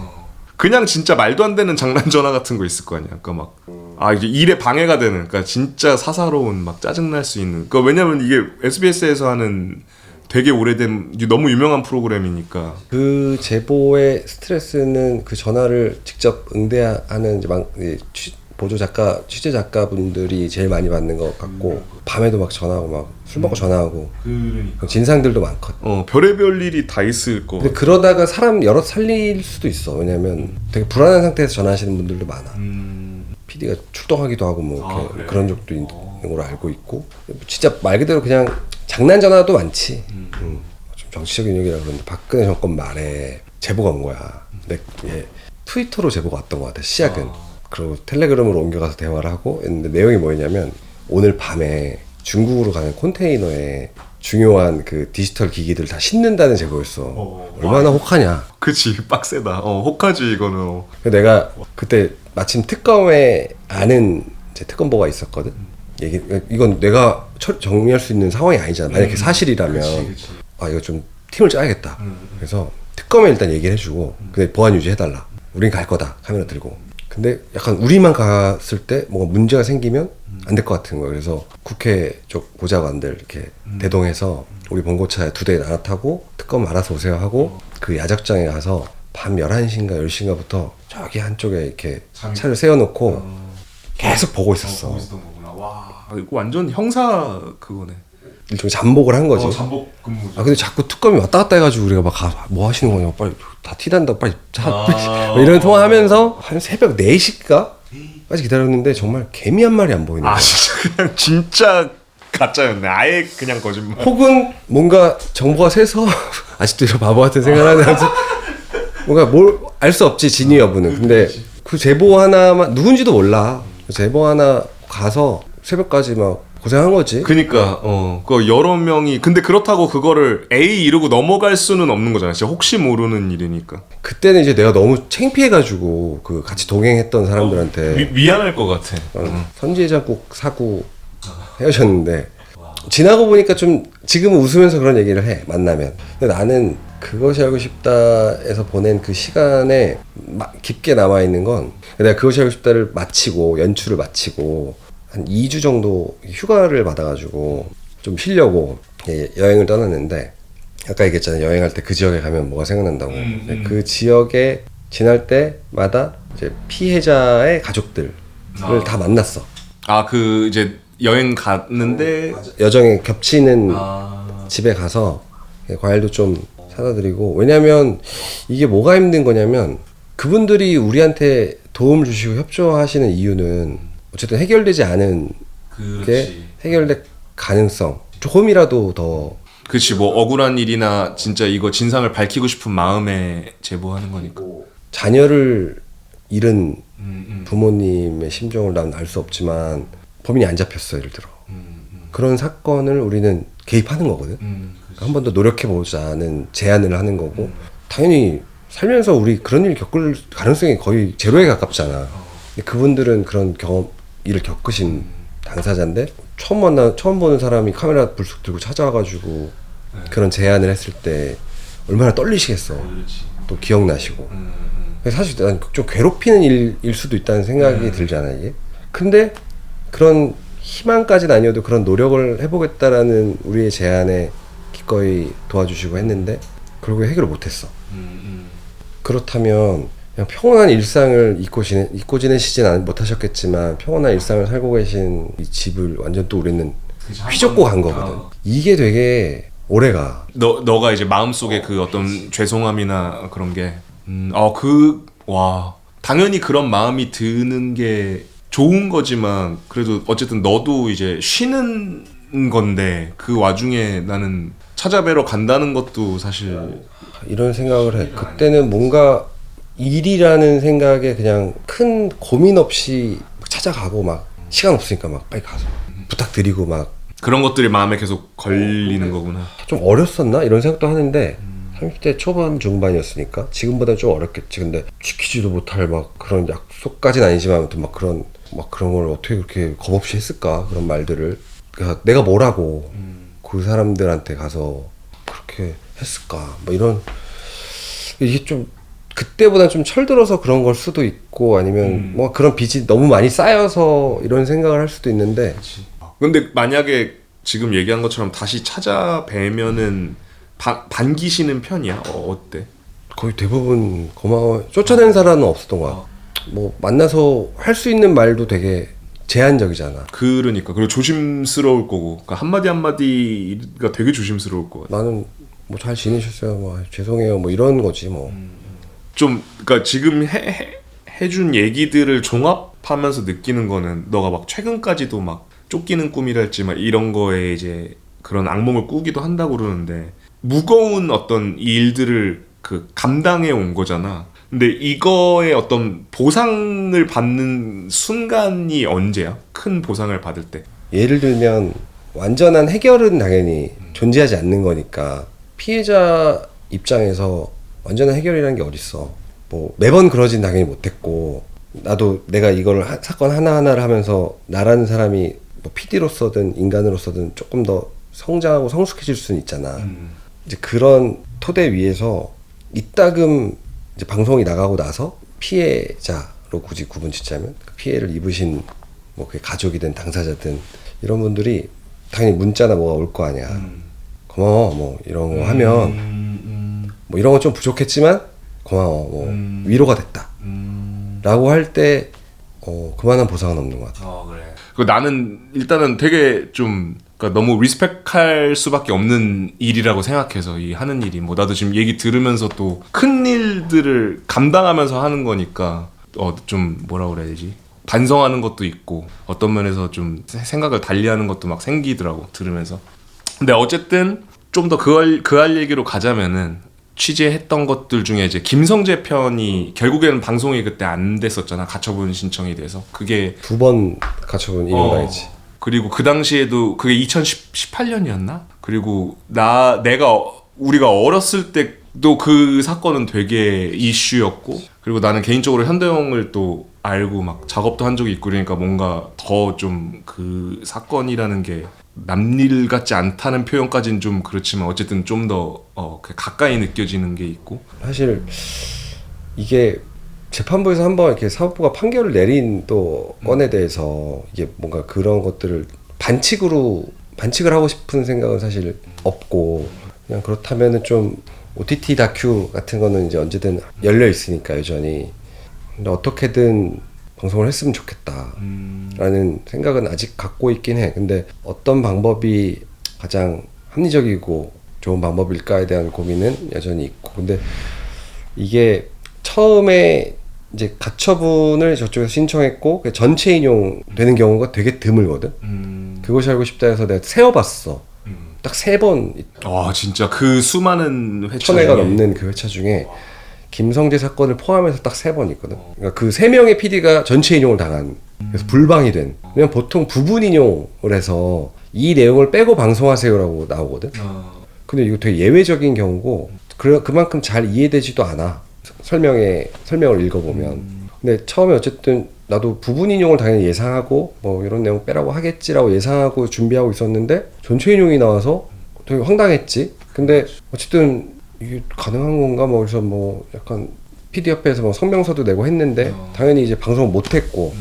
그냥 진짜 말도 안 되는 장난 전화 같은 거 있을 거 아니야. 그러니까 막 이게 일에 방해가 되는, 그러니까 진짜 사사로운 막 짜증 날 수 있는. 그러니까 왜냐면 이게 SBS에서 하는 되게 오래된 너무 유명한 프로그램이니까. 그 제보의 스트레스는 그 전화를 직접 응대하는 보조 작가, 취재 작가분들이 제일 많이 받는 것 같고, 밤에도 막 전화하고 막 술 먹고 전화하고. 그러니까. 진상들도 많거든. 별의별 일이 다 있을 거. 근데 그러다가 사람 여러 살릴 수도 있어. 왜냐면 되게 불안한 상태에서 전화하시는 분들도 많아. PD가 출동하기도 하고 뭐 이렇게 그래? 그런 적도 있는 걸로 알고 있고, 진짜 말 그대로 그냥 장난 전화도 많지. 좀 정치적 인욕이라 그러는데 박근혜 정권 말에 제보가 온 거야. 근데 얘 트위터로 제보가 왔던 것 같아. 시작은. 그리고 텔레그램으로 옮겨가서 대화를 하고 했는데 내용이 뭐였냐면 오늘 밤에 중국으로 가는 컨테이너에 중요한 그 디지털 기기들 다 싣는다는 제보였어. 얼마나 혹하냐. 그치 빡세다. 혹하지 이거는. 그래서 내가 그때 마침 특검에 아는 이제 특검보가 있었거든. 이건 내가 정리할 수 있는 상황이 아니잖아. 만약에 사실이라면 그치. 아 이거 좀 팀을 짜야겠다. 그래서 특검에 일단 얘기를 해주고 근데 보안 유지해달라. 우린 갈 거다. 카메라 들고. 근데 약간 우리만 갔을 때 뭔가 문제가 생기면 안 될 것 같은 거야. 그래서 국회 쪽 보좌관들 이렇게 대동해서 우리 봉고차에 2대 나눠 타고 특검 알아서 오세요 하고 그 야적장에 가서 밤 11시인가 10시인가부터 저기 한쪽에 이렇게 차를 세워놓고 계속 보고 있었어. 와 이거 완전 형사 그거네. 일종의 잠복을 한 거지. 잠복 근무. 아 근데 자꾸 특검이 왔다 갔다 해가지고 우리가 막 뭐 하시는 거냐 빨리 다 티난다 빨리 이런 통화하면서 한 새벽 4시가 까지 기다렸는데 정말 개미 한 마리 안 보이는 거야. 진짜 그냥 진짜 가짜였네. 아예 그냥 거짓말. 혹은 뭔가 정보가 새서 아직도 이런 바보 같은 생각을 하는 뭔가 뭘 알 수 없지 진위 여부는. 근데 그 제보 하나만 누군지도 몰라. 그 제보 하나 가서 새벽까지 막 고생한 거지. 그니까 그 여러 명이 근데 그렇다고 그거를 에이 이러고 넘어갈 수는 없는 거잖아. 진짜 혹시 모르는 일이니까. 그때는 이제 내가 너무 창피해가지고 그 같이 동행했던 사람들한테 미안할 것 같아. 선지해장국 사고 헤어졌는데 지나고 보니까 좀 지금은 웃으면서 그런 얘기를 해 만나면. 근데 나는 그것이 알고 싶다에서 보낸 그 시간에 깊게 남아 있는 건 내가 그것이 알고 싶다를 마치고 연출을 마치고 한 2주 정도 휴가를 받아가지고 좀 쉬려고 여행을 떠났는데 아까 얘기했잖아요. 여행할 때 그 지역에 가면 뭐가 생각난다고. 그 지역에 지날 때마다 이제 피해자의 가족들을 다 만났어. 그 이제 여행 갔는데 여정에 겹치는 집에 가서 과일도 좀 사다 드리고. 왜냐면 이게 뭐가 힘든 거냐면 그분들이 우리한테 도움을 주시고 협조하시는 이유는 어쨌든 해결되지 않은 게 해결될 가능성 조금이라도 더. 그치 뭐 억울한 일이나 진짜 이거 진상을 밝히고 싶은 마음에 제보하는 거니까. 자녀를 잃은 부모님의 심정을 난 알 수 없지만 범인이 안 잡혔어 예를 들어. 그런 사건을 우리는 개입하는 거거든. 한 번 더 노력해보자는 제안을 하는 거고 당연히 살면서 우리 그런 일 겪을 가능성이 거의 제로에 가깝잖아. 근데 그분들은 그런 일을 겪으신 당사자인데 처음 보는 사람이 카메라 불쑥 들고 찾아와가지고 그런 제안을 했을 때 얼마나 떨리시겠어. 또 기억나시고. 사실 난 좀 괴롭히는 일일 수도 있다는 생각이 들잖아 이게. 근데 그런 희망까지는 아니어도 그런 노력을 해보겠다라는 우리의 제안에 기꺼이 도와주시고 했는데 결국에 해결을 못했어. 그렇다면 그냥 평온한 일상을 잊고 지내시진 못하셨겠지만 평온한 일상을 살고 계신 이 집을 완전 또 우리는 휘젓고 간 거거든. 이게 되게 오래가. 너가 이제 마음속에 그 어떤 죄송함이나 그런 게 당연히 그런 마음이 드는 게 좋은 거지만 그래도 어쨌든 너도 이제 쉬는 건데 그 와중에 나는 찾아뵈러 간다는 것도 사실 이런 생각을 해. 그때는 뭔가 일이라는 생각에 그냥 큰 고민 없이 찾아가고 막 시간 없으니까 막 빨리 가서 부탁드리고 막 그런 것들이 마음에 계속 걸리는 거구나. 좀 어렸었나? 이런 생각도 하는데 30대 초반 중반이었으니까 지금보다 좀 어렵겠지. 근데 지키지도 못할 막 그런 약속까지는 아니지만 아무튼 막 그런 걸 어떻게 그렇게 겁없이 했을까? 그런 말들을 그러니까 내가 뭐라고 그 사람들한테 가서 그렇게 했을까? 뭐 이런 이게 좀 그때보다 좀 철들어서 그런 걸 수도 있고 아니면 뭐 그런 빚이 너무 많이 쌓여서 이런 생각을 할 수도 있는데. 근데 만약에 지금 얘기한 것처럼 다시 찾아뵈면은 반기시는 편이야? 어때? 거의 대부분 고마워. 쫓아낸 사람은 없었던 거야. 뭐 만나서 할 수 있는 말도 되게 제한적이잖아. 그러니까 그리고 조심스러울 거고 그러니까 한마디가 되게 조심스러울 거 같아. 나는 뭐 잘 지내셨어요? 뭐 죄송해요. 뭐 이런 거지 뭐. 좀 그러니까 지금 해준 얘기들을 종합하면서 느끼는 거는 너가 막 최근까지도 막 쫓기는 꿈이랄지 막 이런 거에 이제 그런 악몽을 꾸기도 한다고 그러는데 무거운 어떤 일들을 그 감당해 온 거잖아. 근데 이거의 어떤 보상을 받는 순간이 언제야? 큰 보상을 받을 때. 예를 들면 완전한 해결은 당연히 존재하지 않는 거니까 피해자 입장에서 완전한 해결이라는 게 어딨어. 뭐 매번 그러진 당연히 못했고 나도 내가 이걸 사건 하나하나를 하면서 나라는 사람이 뭐 PD로서든 인간으로서든 조금 더 성장하고 성숙해질 수는 있잖아. 이제 그런 토대 위에서 이따금 이제 방송이 나가고 나서 피해자로 굳이 구분 짓자면 그 피해를 입으신 뭐 그 가족이든 당사자든 이런 분들이 당연히 문자나 뭐가 올 거 아니야. 고마워 뭐 이런 거 하면 뭐 이런 건 좀 부족했지만 고마워 뭐 위로가 됐다 라고 할 때 그만한 보상은 없는 것 같아. 그래. 그 나는 일단은 되게 좀 그러니까 너무 리스펙할 수밖에 없는 일이라고 생각해서 이 하는 일이 뭐 나도 지금 얘기 들으면서 또 큰 일들을 감당하면서 하는 거니까 좀 뭐라 그래야 되지? 반성하는 것도 있고 어떤 면에서 좀 생각을 달리하는 것도 막 생기더라고 들으면서. 근데 어쨌든 좀 더 그할 얘기로 가자면은 취재했던 것들 중에 이제 김성재 편이 결국에는 방송이 그때 안 됐었잖아. 가처분 신청이 돼서 그게 2번 가처분 인용당했지. 그리고 그 당시에도 그게 2018년이었나? 그리고 우리가 어렸을 때도 그 사건은 되게 이슈였고 그리고 나는 개인적으로 현대형을 또 알고 막 작업도 한 적이 있고 그러니까 뭔가 더 좀 그 사건이라는 게 남일 같지 않다는 표현까지는 좀 그렇지만 어쨌든 좀 더 가까이 느껴지는 게 있고 사실 이게 재판부에서 한번 이렇게 사법부가 판결을 내린 또 건에 대해서 이게 뭔가 그런 것들을 반칙을 하고 싶은 생각은 사실 없고 그냥 그렇다면은 좀 OTT 다큐 같은 거는 이제 언제든 열려 있으니까 여전히. 근데 어떻게든 방송을 했으면 좋겠다라는 생각은 아직 갖고 있긴 해. 근데 어떤 방법이 가장 합리적이고 좋은 방법일까에 대한 고민은 여전히 있고. 근데 이게 처음에 이제 가처분을 저쪽에서 신청했고 전체 인용되는 경우가 되게 드물거든. 그것이 알고 싶다 해서 내가 세어봤어. 딱 3번. 와 진짜 그 수많은 회차 1000회가 넘는 그 회차 중에 김성재 사건을 포함해서 딱 3번 있거든. 그러니까 그 3명의 PD가 전체 인용을 당한. 그래서 불방이 된. 왜냐면 보통 부분 인용을 해서 이 내용을 빼고 방송하세요라고 나오거든. 근데 이거 되게 예외적인 경우고 그만큼 잘 이해되지도 않아. 설명을 읽어보면. 근데 처음에 어쨌든 나도 부분 인용을 당연히 예상하고 뭐 이런 내용 빼라고 하겠지라고 예상하고 준비하고 있었는데 전체 인용이 나와서 되게 황당했지. 근데 어쨌든 이게 가능한 건가 뭐 그래서 뭐 약간 PD협회에서 뭐 성명서도 내고 했는데 당연히 이제 방송을 못했고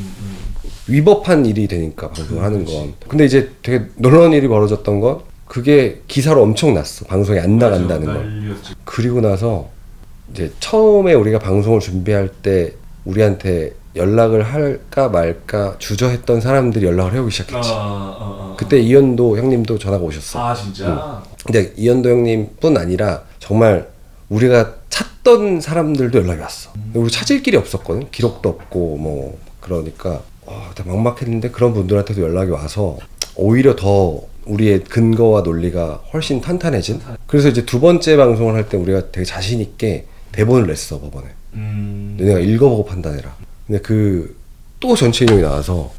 위법한 일이 되니까 방송을 하는 건. 근데 이제 되게 놀라운 일이 벌어졌던 건 그게 기사로 엄청 났어. 방송에 안 나간다는 걸. 그리고 나서 이제 처음에 우리가 방송을 준비할 때 우리한테 연락을 할까 말까 주저했던 사람들이 연락을 해오기 시작했지. 그때 이현도 형님도 전화가 오셨어. 아 진짜? 근데 이현도 형님뿐 아니라 정말 우리가 찾던 사람들도 연락이 왔어. 우리 찾을 길이 없었거든. 기록도 없고 뭐 그러니까 막막했는데 그런 분들한테도 연락이 와서 오히려 더 우리의 근거와 논리가 훨씬 탄탄해진. 그래서 이제 2번째 방송을 할 때 우리가 되게 자신 있게 대본을 냈어 법원에. 너네가 읽어보고 판단해라. 근데 또 전체 인용이 나와서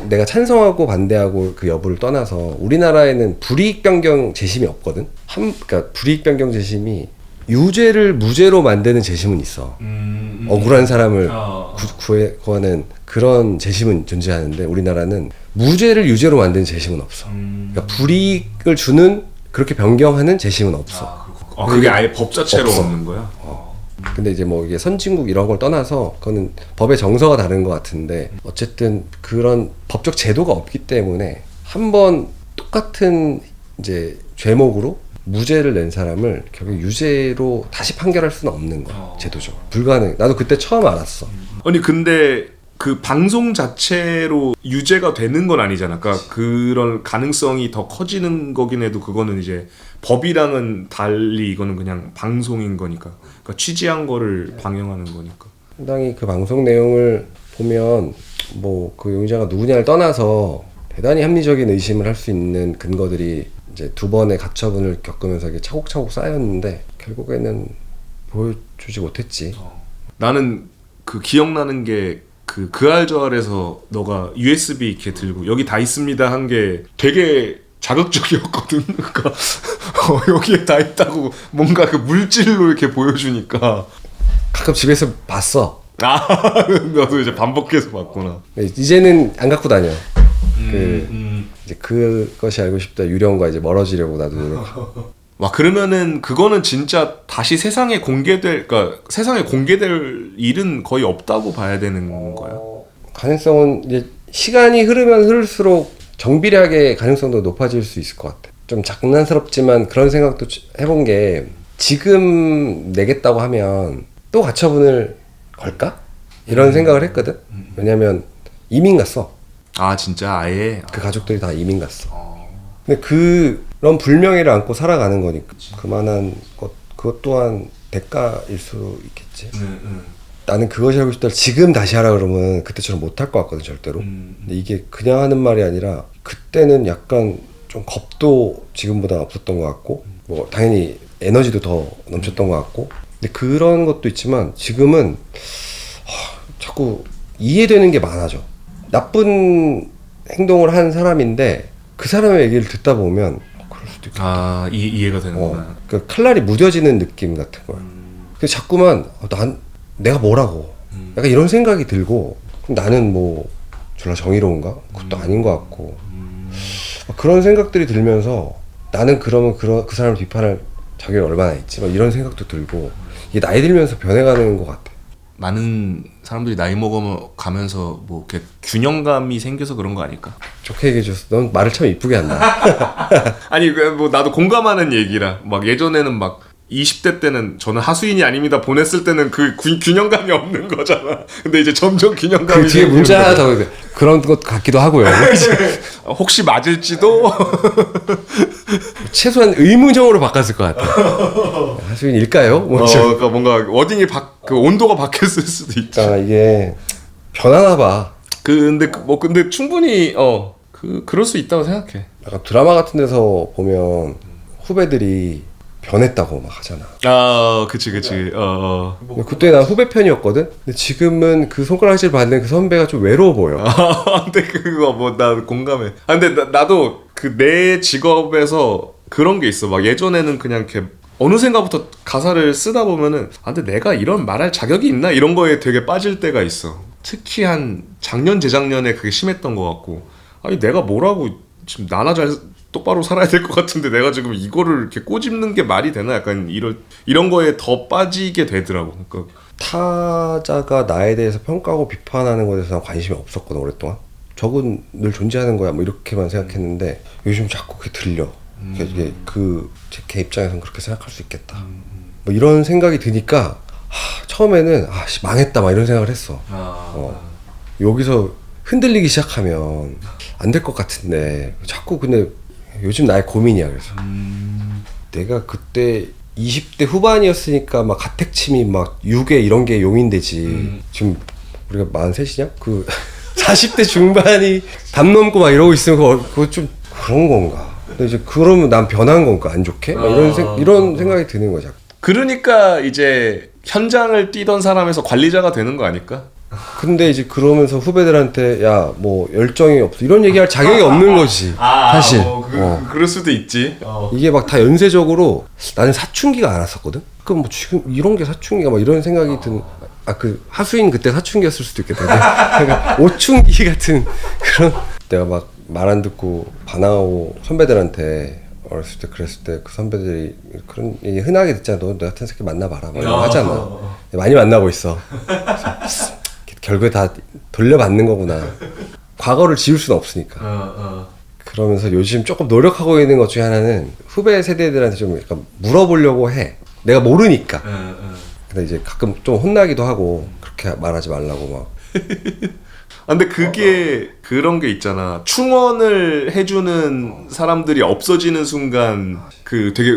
내가 찬성하고 반대하고 그 여부를 떠나서 우리나라에는 불이익 변경 재심이 없거든. 그러니까 불이익 변경 재심이 유죄를 무죄로 만드는 재심은 있어. 억울한 사람을 구하는 그런 재심은 존재하는데 우리나라는 무죄를 유죄로 만드는 재심은 없어. 그러니까 불이익을 주는 그렇게 변경하는 재심은 없어. 그게 아예 법 자체로 없어. 없는 거야? 근데 이제 뭐 이게 선진국 이런 걸 떠나서 그거는 법의 정서가 다른 것 같은데 어쨌든 그런 법적 제도가 없기 때문에 한번 똑같은 이제 죄목으로 무죄를 낸 사람을 결국 유죄로 다시 판결할 수는 없는 거야. 제도적으로 불가능. 나도 그때 처음 알았어. 아니 근데 그 방송 자체로 유죄가 되는 건 아니잖아. 그러니까 그런 가능성이 더 커지는 거긴 해도 그거는 이제 법이랑은 달리 이거는 그냥 방송인 거니까. 그러니까 취재한 거를 방영하는 거니까. 상당히 그 방송 내용을 보면 뭐 그 용의자가 누구냐를 떠나서 대단히 합리적인 의심을 할 수 있는 근거들이 이제 2번의 가처분을 겪으면서 이게 차곡차곡 쌓였는데 결국에는 보여주지 못했지. 나는 그 기억나는 게 그 알저알에서 너가 USB 이렇게 들고 여기 다 있습니다 한 게 되게 자극적이었거든. 그러니까 여기에 다 있다고 뭔가 그 물질로 이렇게 보여주니까 가끔 집에서 봤어. 너도 이제 반복해서 봤구나. 이제는 안 갖고 다녀. 이제 그것이 알고 싶다 유령과 이제 멀어지려고 나도 노력하고. 와, 그러면은 그거는 진짜 다시 세상에 그러니까 세상에 공개될 일은 거의 없다고 봐야 되는 거야. 가능성은 이제 시간이 흐르면 흐를수록 정비례하게 가능성도 높아질 수 있을 것 같아. 좀 장난스럽지만 그런 생각도 해본 게 지금 내겠다고 하면 또 가처분을 걸까? 이런 생각을 했거든. 왜냐면 이민 갔어. 아, 진짜 아예? 그 가족들이 다 이민 갔어. 근데 그런 불명예를 안고 살아가는 거니까 그만한 그것 또한 대가일 수 있겠지. 나는 그것이 하고 싶다. 지금 다시 하라 그러면 그때처럼 못할 것 같거든 절대로. 근데 이게 그냥 하는 말이 아니라 그때는 약간 좀 겁도 지금보다 없었던 것 같고 뭐 당연히 에너지도 더 넘쳤던 것 같고 근데 그런 것도 있지만 지금은 자꾸 이해되는 게 많아져. 나쁜 행동을 한 사람인데 그 사람의 얘기를 듣다 보면 그럴 수도 있겠다. 이해가 되는구나. 그 칼날이 무뎌지는 느낌 같은 거야. 그래서 자꾸만 내가 뭐라고 약간 이런 생각이 들고 그럼 나는 뭐 졸라 정의로운가? 그것도 아닌 것 같고 그런 생각들이 들면서 나는 그러면 그 사람을 비판할 자격이 얼마나 있지? 막 이런 생각도 들고 이게 나이 들면서 변해가는 것 같아. 많은 사람들이 나이 먹어가면서 뭐 이렇게 균형감이 생겨서 그런 거 아닐까? 좋게 얘기해줘서 넌 말을 참 이쁘게 한다. 아니 뭐 나도 공감하는 얘기라 막 예전에는 막 20대 때는 저는 하수인이 아닙니다 보냈을 때는 그 균형감이 없는 거잖아. 근데 이제 점점 균형감이 그 뒤에 문자 하나 더 그런 것 같기도 하고요. 혹시 맞을지도 최소한 의문형으로 바꿨을 것 같아. 하수인일까요? 뭐 그러니까 뭔가 워딩이 그 온도가 바뀌었을 수도 있지. 그러니까 이게 변하나 봐. 근데 충분히 그럴 수 있다고 생각해. 약간 드라마 같은 데서 보면 후배들이 변했다고 막 하잖아. 그치. 근데 그때 난 후배 편이었거든. 근데 지금은 그 손가락질 받는 그 선배가 좀 외로워 보여. 근데 그거 뭐 나 공감해. 근데 나도 그 내 직업에서 그런 게 있어. 막 예전에는 그냥 이렇게 어느샌가부터 가사를 쓰다 보면은 근데 내가 이런 말할 자격이 있나 이런 거에 되게 빠질 때가 있어. 특히 한 작년 재작년에 그게 심했던 것 같고. 아니 내가 뭐라고 지금 나나 잘 똑바로 살아야 될 것 같은데 내가 지금 이거를 이렇게 꼬집는 게 말이 되나? 약간 이런 거에 더 빠지게 되더라고. 그러니까 타자가 나에 대해서 평가하고 비판하는 것에 대해서 관심이 없었거든 오랫동안. 적은 늘 존재하는 거야 뭐 이렇게만 생각했는데 요즘 자꾸 그게 들려. 이게 제 입장에서는 그렇게 생각할 수 있겠다. 뭐 이런 생각이 드니까 처음에는 망했다 막 이런 생각을 했어. 여기서 흔들리기 시작하면 안 될 것 같은데 자꾸 근데 요즘 나의 고민이야. 그래서 내가 그때 20대 후반이었으니까 막 가택침이 막 유괴 이런 게 용인되지. 지금 우리가 43이냐? 그 40대 중반이 담 넘고 막 이러고 있으면 그거 좀 그런 건가? 근데 이제 그러면 난 변한 건가? 안 좋게? 막 이런 생각이 드는 거죠. 그러니까 이제 현장을 뛰던 사람에서 관리자가 되는 거 아닐까? 근데 이제 그러면서 후배들한테 야 뭐 열정이 없어 이런 얘기할 자격이 없는 거지 사실. 그럴 수도 있지. 이게 막 다 연쇄적으로 나는 사춘기가 안 왔었거든. 그럼 뭐 지금 이런 게 사춘기가 막 이런 생각이 든. 그 하수인 그때 사춘기였을 수도 있겠다. 그러니까 오춘기 같은 그런. 내가 막 말 안 듣고 반항하고 선배들한테 어렸을 때 그랬을 때 그 선배들이 그런 얘기 흔하게 듣잖아. 너 같은 새끼 만나봐라 막 이런 거 하잖아. 많이 만나고 있어. 결국에 다 돌려받는 거구나. 과거를 지울 수는 없으니까. 그러면서 요즘 조금 노력하고 있는 것 중에 하나는 후배 세대들한테 좀 약간 물어보려고 해. 내가 모르니까. 근데 이제 가끔 좀 혼나기도 하고 그렇게 말하지 말라고 막. 근데 그게 그런 게 있잖아. 충원을 해주는 사람들이 없어지는 순간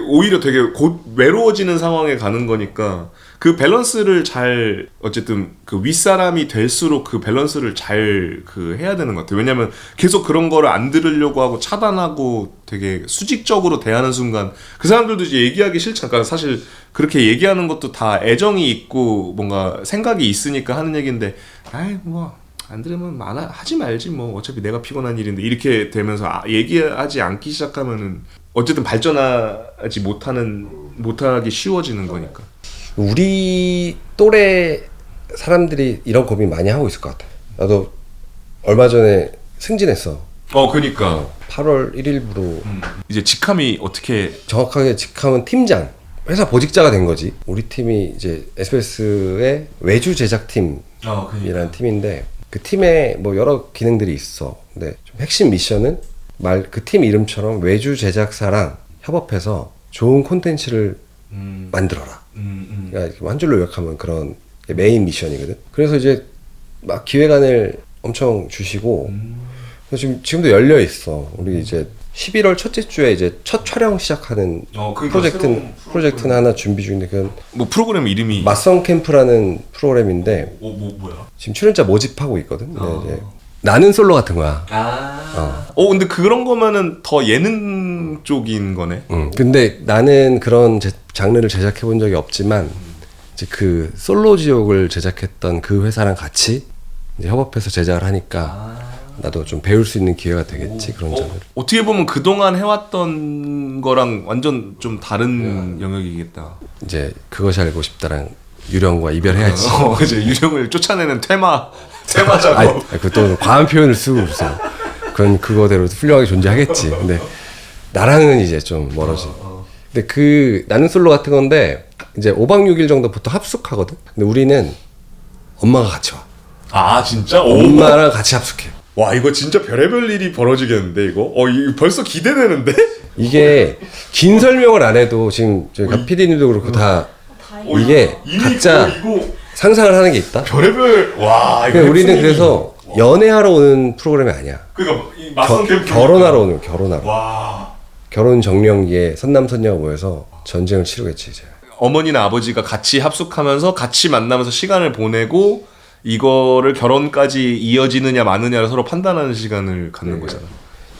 오히려 되게 곧 외로워지는 상황에 가는 거니까 그 밸런스를 잘 어쨌든 그 윗사람이 될수록 그 밸런스를 잘 그 해야 되는 것 같아요. 왜냐면 계속 그런 거를 안 들으려고 하고 차단하고 되게 수직적으로 대하는 순간 그 사람들도 이제 얘기하기 싫잖아. 그러니까 사실 그렇게 얘기하는 것도 다 애정이 있고 뭔가 생각이 있으니까 하는 얘기인데 아이 뭐 안 들으면 하지 말지 뭐 어차피 내가 피곤한 일인데 이렇게 되면서 얘기하지 않기 시작하면은 어쨌든 발전하지 못하기 쉬워지는 거니까. 우리 또래 사람들이 이런 고민 많이 하고 있을 것 같아. 나도 얼마 전에 승진했어. 그니까. 8월 1일부로. 이제 직함이 어떻게. 정확하게 직함은 팀장. 회사 보직자가 된 거지. 우리 팀이 이제 SBS의 외주 제작팀이라는 팀인데 그 팀에 뭐 여러 기능들이 있어. 근데 좀 핵심 미션은 그 팀 이름처럼 외주 제작사랑 협업해서 좋은 콘텐츠를 만들어라. 그러니까 한 줄로 요약하면 그런 메인 미션이거든. 그래서 이제 막 기획안을 엄청 주시고 그래서 지금도 열려 있어. 우리 이제 11월 첫째 주에 이제 첫 촬영 시작하는 프로젝트는 하나 준비 중인데 그건 뭐 프로그램 이름이 맞성 캠프라는 프로그램인데 뭐야? 지금 출연자 모집하고 있거든. 이제 나는 솔로 같은 거야. 근데 그런 거면은 더 예능 쪽인 거네. 근데 나는 그런 장르를 제작해 본 적이 없지만 이제 그 솔로 지옥을 제작했던 그 회사랑 같이 이제 협업해서 제작을 하니까 나도 좀 배울 수 있는 기회가 되겠지. 그런 장르를. 어떻게 보면 그동안 해왔던 거랑 완전 좀 다른 영역이겠다. 이제 그것이 알고 싶다랑 유령과 이별해야지. 이제 유령을 쫓아내는 테마작업. 그또 과한 표현을 쓰고 무슨 그건 그거대로 훌륭하게 존재하겠지. 근데 나랑은 이제 좀 멀어지. 근데 그 나는 솔로 같은 건데 이제 5박 6일 정도부터 합숙하거든. 근데 우리는 엄마가 같이 와. 아 진짜? 엄마랑 같이 합숙해. 와 이거 진짜 별의별 일이 벌어지겠는데 이거? 벌써 기대되는데? 이게 긴 설명을 안 해도 지금 저희 PD님도 그렇고 다 이게 각자 상상을 하는 게 있다. 별의별 와 이거 우리는 그래서 연애하러 오는 프로그램이 아니야. 그러니까 맞선 캠프 결혼하러 오는 결혼하러. 와 결혼 정령기에 선남선녀가 모여서 전쟁을 치르겠지 이제. 어머니나 아버지가 같이 합숙하면서 같이 만나면서 시간을 보내고 이거를 결혼까지 이어지느냐 마느냐를 서로 판단하는 시간을 갖는 거잖아.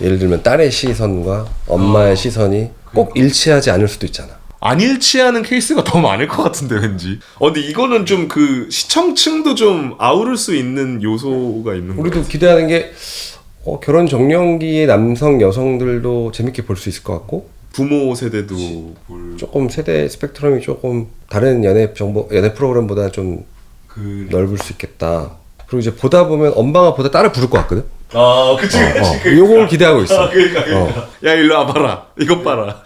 예를 들면 딸의 시선과 엄마의 시선이 꼭 일치하지 않을 수도 있잖아. 안 일치하는 케이스가 더 많을 것 같은데 왠지. 근데 이거는 좀 그 시청층도 좀 아우를 수 있는 요소가 있는 거야. 우리도 기대하는 게 결혼 정령기의 남성 여성들도 재밌게 볼 수 있을 것 같고 부모 세대도 조금 세대 스펙트럼이 조금 다른 연애 프로그램보다 좀 넓을 수 있겠다. 그리고 이제 보다 보면 엄마가 보다 딸을 부를 것 같거든. 그치. 요걸 기대하고 있어. 그러니까. 야 일로 와봐라. 이것 봐라.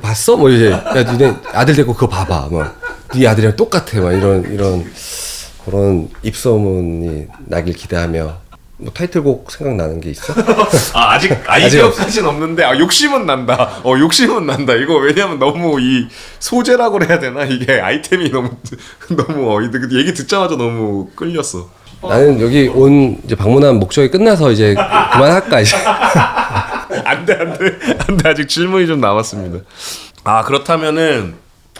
봤어? 뭐 이제 야 니네 아들 데리고 그거 봐봐. 네 아들이랑 똑같아. 이런 그런 입소문이 나길 기대하며. 뭐 타이틀곡 생각나는 게 있어? 아직 아이디어까지는 없는데 욕심은 난다. 욕심은 난다. 이거 왜냐면 너무 이 소재라고 해야 되나? 이게 아이템이 너무 얘기 듣자마자 너무 끌렸어. 나는 여기 이제 방문한 목적이 끝나서 이제 그만할까 이제. 안돼 아직 질문이 좀 남았습니다. 그렇다면은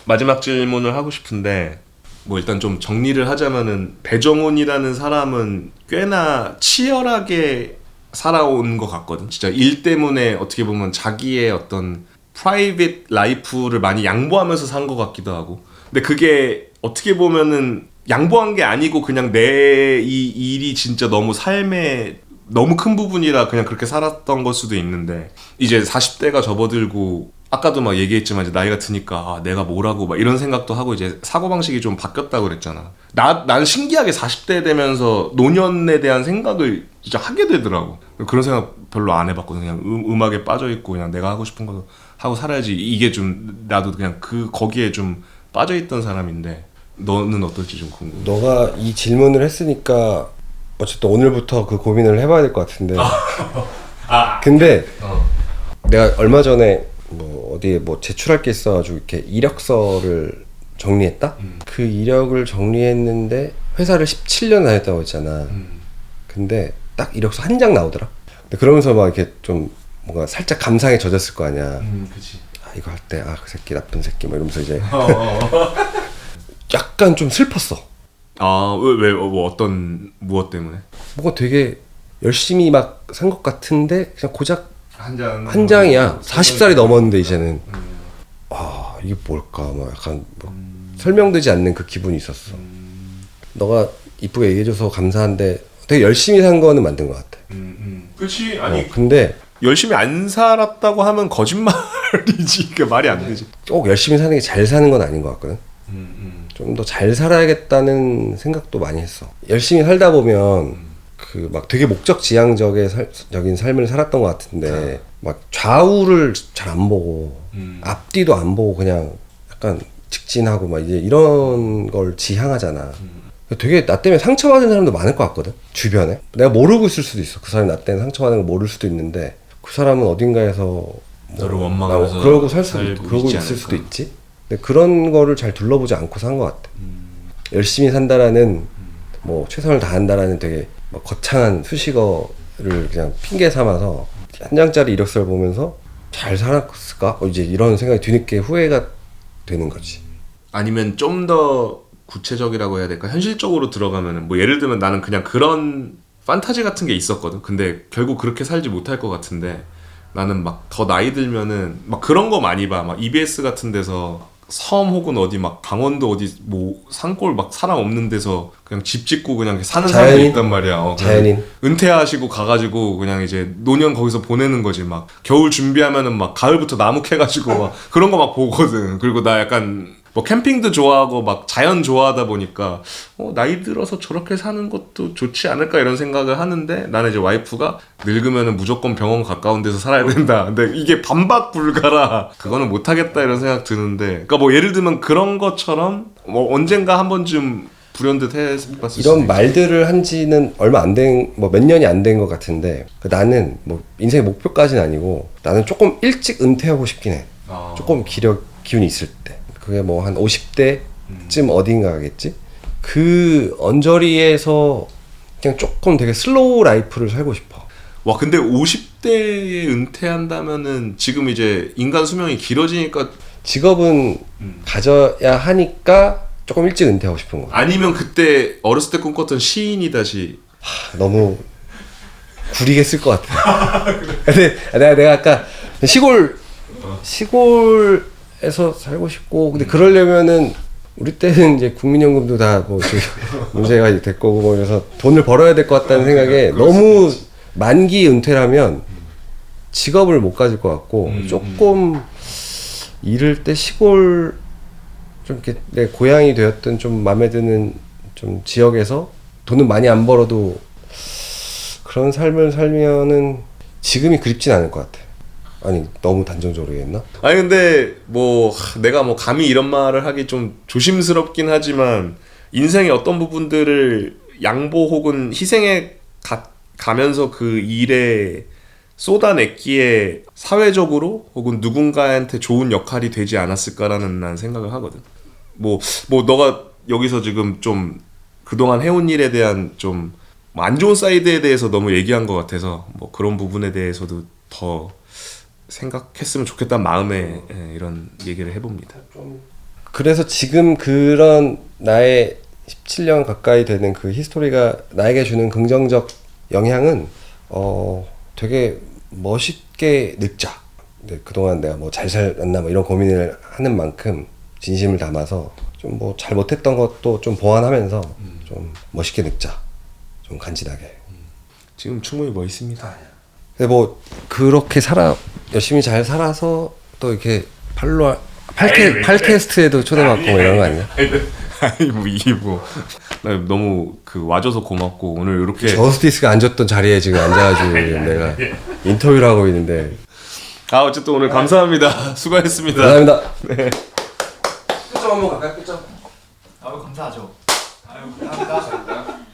마지막 질문을 하고 싶은데 뭐 일단 좀 정리를 하자면은 배정훈이라는 사람은 꽤나 치열하게 살아온 것 같거든. 진짜 일 때문에 어떻게 보면 자기의 어떤 프라이빗 라이프를 많이 양보하면서 산 것 같기도 하고. 근데 그게 어떻게 보면은 양보한 게 아니고 그냥 내 이 일이 진짜 너무 삶의 너무 큰 부분이라 그냥 그렇게 살았던 걸 수도 있는데 이제 40대가 접어들고 아까도 막 얘기했지만 이제 나이가 드니까 내가 뭐라고 막 이런 생각도 하고 이제 사고방식이 좀 바뀌었다고 그랬잖아. 난 신기하게 40대 되면서 노년에 대한 생각을 진짜 하게 되더라고. 그런 생각 별로 안 해봤거든. 그냥 음악에 빠져있고 그냥 내가 하고 싶은 거 하고 살아야지. 이게 좀 나도 그냥 거기에 좀 빠져있던 사람인데 너는 어떨지 좀 궁금해. 너가 이 질문을 했으니까 어쨌든 오늘부터 그 고민을 해봐야 될 것 같은데. 근데 내가 얼마 전에 뭐 어디에 뭐 제출할 게 있어가지고 이렇게 이력서를 정리했다? 그 이력을 정리했는데 회사를 17년 다녔다고 했잖아. 근데 딱 이력서 한 장 나오더라. 근데 그러면서 막 이렇게 좀 뭔가 살짝 감상에 젖었을 거 아니야. 그치. 이거 할 때 그 새끼 나쁜 새끼 뭐 이러면서 이제 약간 좀 슬펐어. 뭐 어떤 무엇 때문에? 뭔가 되게 열심히 막 산 것 같은데 그냥 고작 한 장이야. 40살이 넘었는데 이제는 이게 뭘까 막 약간 뭐 설명되지 않는 그 기분이 있었어. 너가 이쁘게 얘기해줘서 감사한데 되게 열심히 산 거는 만든 것 같아. 그렇지. 아니 근데 열심히 안 살았다고 하면 거짓말이지. 그 말이 안 되지. 꼭 열심히 사는 게 잘 사는 건 아닌 것 같거든. 좀 더 잘 살아야겠다는 생각도 많이 했어. 열심히 살다 보면 그 막 되게 목적지향적인 삶을 살았던 것 같은데 막 좌우를 잘 안 보고 앞뒤도 안 보고 그냥 약간 직진하고 막 이제 이런 걸 지향하잖아. 되게 나 때문에 상처받은 사람도 많을 것 같거든. 주변에 내가 모르고 있을 수도 있어. 그 사람이 나 때문에 상처받는 걸 모를 수도 있는데 그 사람은 어딘가에서 너를 원망하면서 그러고 살 수도 있고 살고 그러고 있지 있을 않을까. 수도 있지. 근데 그런 거를 잘 둘러보지 않고 산 것 같아. 열심히 산다라는 뭐 최선을 다한다라는 되게 뭐 거창한 수식어를 그냥 핑계 삼아서 한 장짜리 이력서를 보면서 잘 살았을까? 이제 이런 생각이 뒤늦게 후회가 되는 거지. 아니면 좀 더 구체적이라고 해야 될까? 현실적으로 들어가면은 뭐 예를 들면 나는 그냥 그런 판타지 같은 게 있었거든. 근데 결국 그렇게 살지 못할 것 같은데 나는 막 더 나이 들면은 막 그런 거 많이 봐. 막 EBS 같은 데서 섬 혹은 어디 막 강원도 어디 뭐 산골 막 사람 없는 데서 그냥 집 짓고 그냥 사는 사람도 자연인? 있단 말이야. 자연인? 은퇴하시고 가가지고 그냥 이제 노년 거기서 보내는 거지. 막 겨울 준비하면은 막 가을부터 나무 캐가지고 막 그런 거 막 보거든. 그리고 나 약간 뭐 캠핑도 좋아하고 막 자연 좋아하다 보니까 나이 들어서 저렇게 사는 것도 좋지 않을까 이런 생각을 하는데 나는 이제 와이프가 늙으면은 무조건 병원 가까운 데서 살아야 된다. 근데 이게 반박 불가라. 그거는 못하겠다 이런 생각 드는데 그러니까 뭐 예를 들면 그런 것처럼 뭐 언젠가 한 번쯤 불현듯 해봤을 수도 이런 있고. 말들을 한 지는 얼마 안 된, 뭐 몇 년이 안 된 것 같은데 나는 뭐 인생의 목표까지는 아니고 나는 조금 일찍 은퇴하고 싶긴 해. 조금 기운이 있을 때. 그게 뭐 한 50대쯤 어딘가 하겠지? 그 언저리에서 그냥 조금 되게 슬로우 라이프를 살고 싶어. 와 근데 50대에 은퇴한다면은 지금 이제 인간 수명이 길어지니까 직업은 가져야 하니까 조금 일찍 은퇴하고 싶은 거야. 아니면 그때 어렸을 때 꿈꿨던 시인이 다시 너무 구리게 쓸 것 같아. 근데 내가 아까 시골에서 살고 싶고 근데 그러려면은 우리 때는 이제 국민연금도 다 뭐 문제가 될 거고 뭐 그래서 돈을 벌어야 될 것 같다는 생각에 너무 만기 은퇴라면 직업을 못 가질 것 같고 조금 이럴 때 시골 좀 이렇게 내 고향이 되었던 좀 마음에 드는 좀 지역에서 돈은 많이 안 벌어도 그런 삶을 살면은 지금이 그립진 않을 것 같아. 아니 너무 단정적으로 얘기했나? 아니 근데 뭐 내가 뭐 감히 이런 말을 하기 좀 조심스럽긴 하지만 인생의 어떤 부분들을 양보 혹은 희생해 가면서 그 일에 쏟아냈기에 사회적으로 혹은 누군가한테 좋은 역할이 되지 않았을까라는 난 생각을 하거든. 뭐 너가 여기서 지금 좀 그동안 해온 일에 대한 좀 안 좋은 사이드에 대해서 너무 얘기한 것 같아서 뭐 그런 부분에 대해서도 더 생각했으면 좋겠다는 마음에 이런 얘기를 해봅니다. 그래서 지금 그런 나의 17년 가까이 되는 그 히스토리가 나에게 주는 긍정적 영향은 되게 멋있게 늙자. 근데 그동안 내가 뭐 잘 살았나 뭐 이런 고민을 하는 만큼 진심을 담아서 좀 뭐 잘 못했던 것도 좀 보완하면서 좀 멋있게 늙자. 좀 간지나게. 지금 충분히 멋있습니다. 근데 뭐 그렇게 열심히 잘 살아서 또 이렇게 팟캐스트에도 초대받고 뭐 이런 거 아니야? 아니 뭐 이게 뭐 나 너무 그 와줘서 고맙고 오늘 이렇게 저스티스가 앉았던 자리에 지금 앉아가지고 내가 인터뷰를 하고 있는데. 어쨌든 오늘 감사합니다. 수고하셨습니다. 감사합니다. 네. 끝점 한번 갈까요? 끝점. 감사하죠. 감사합니다.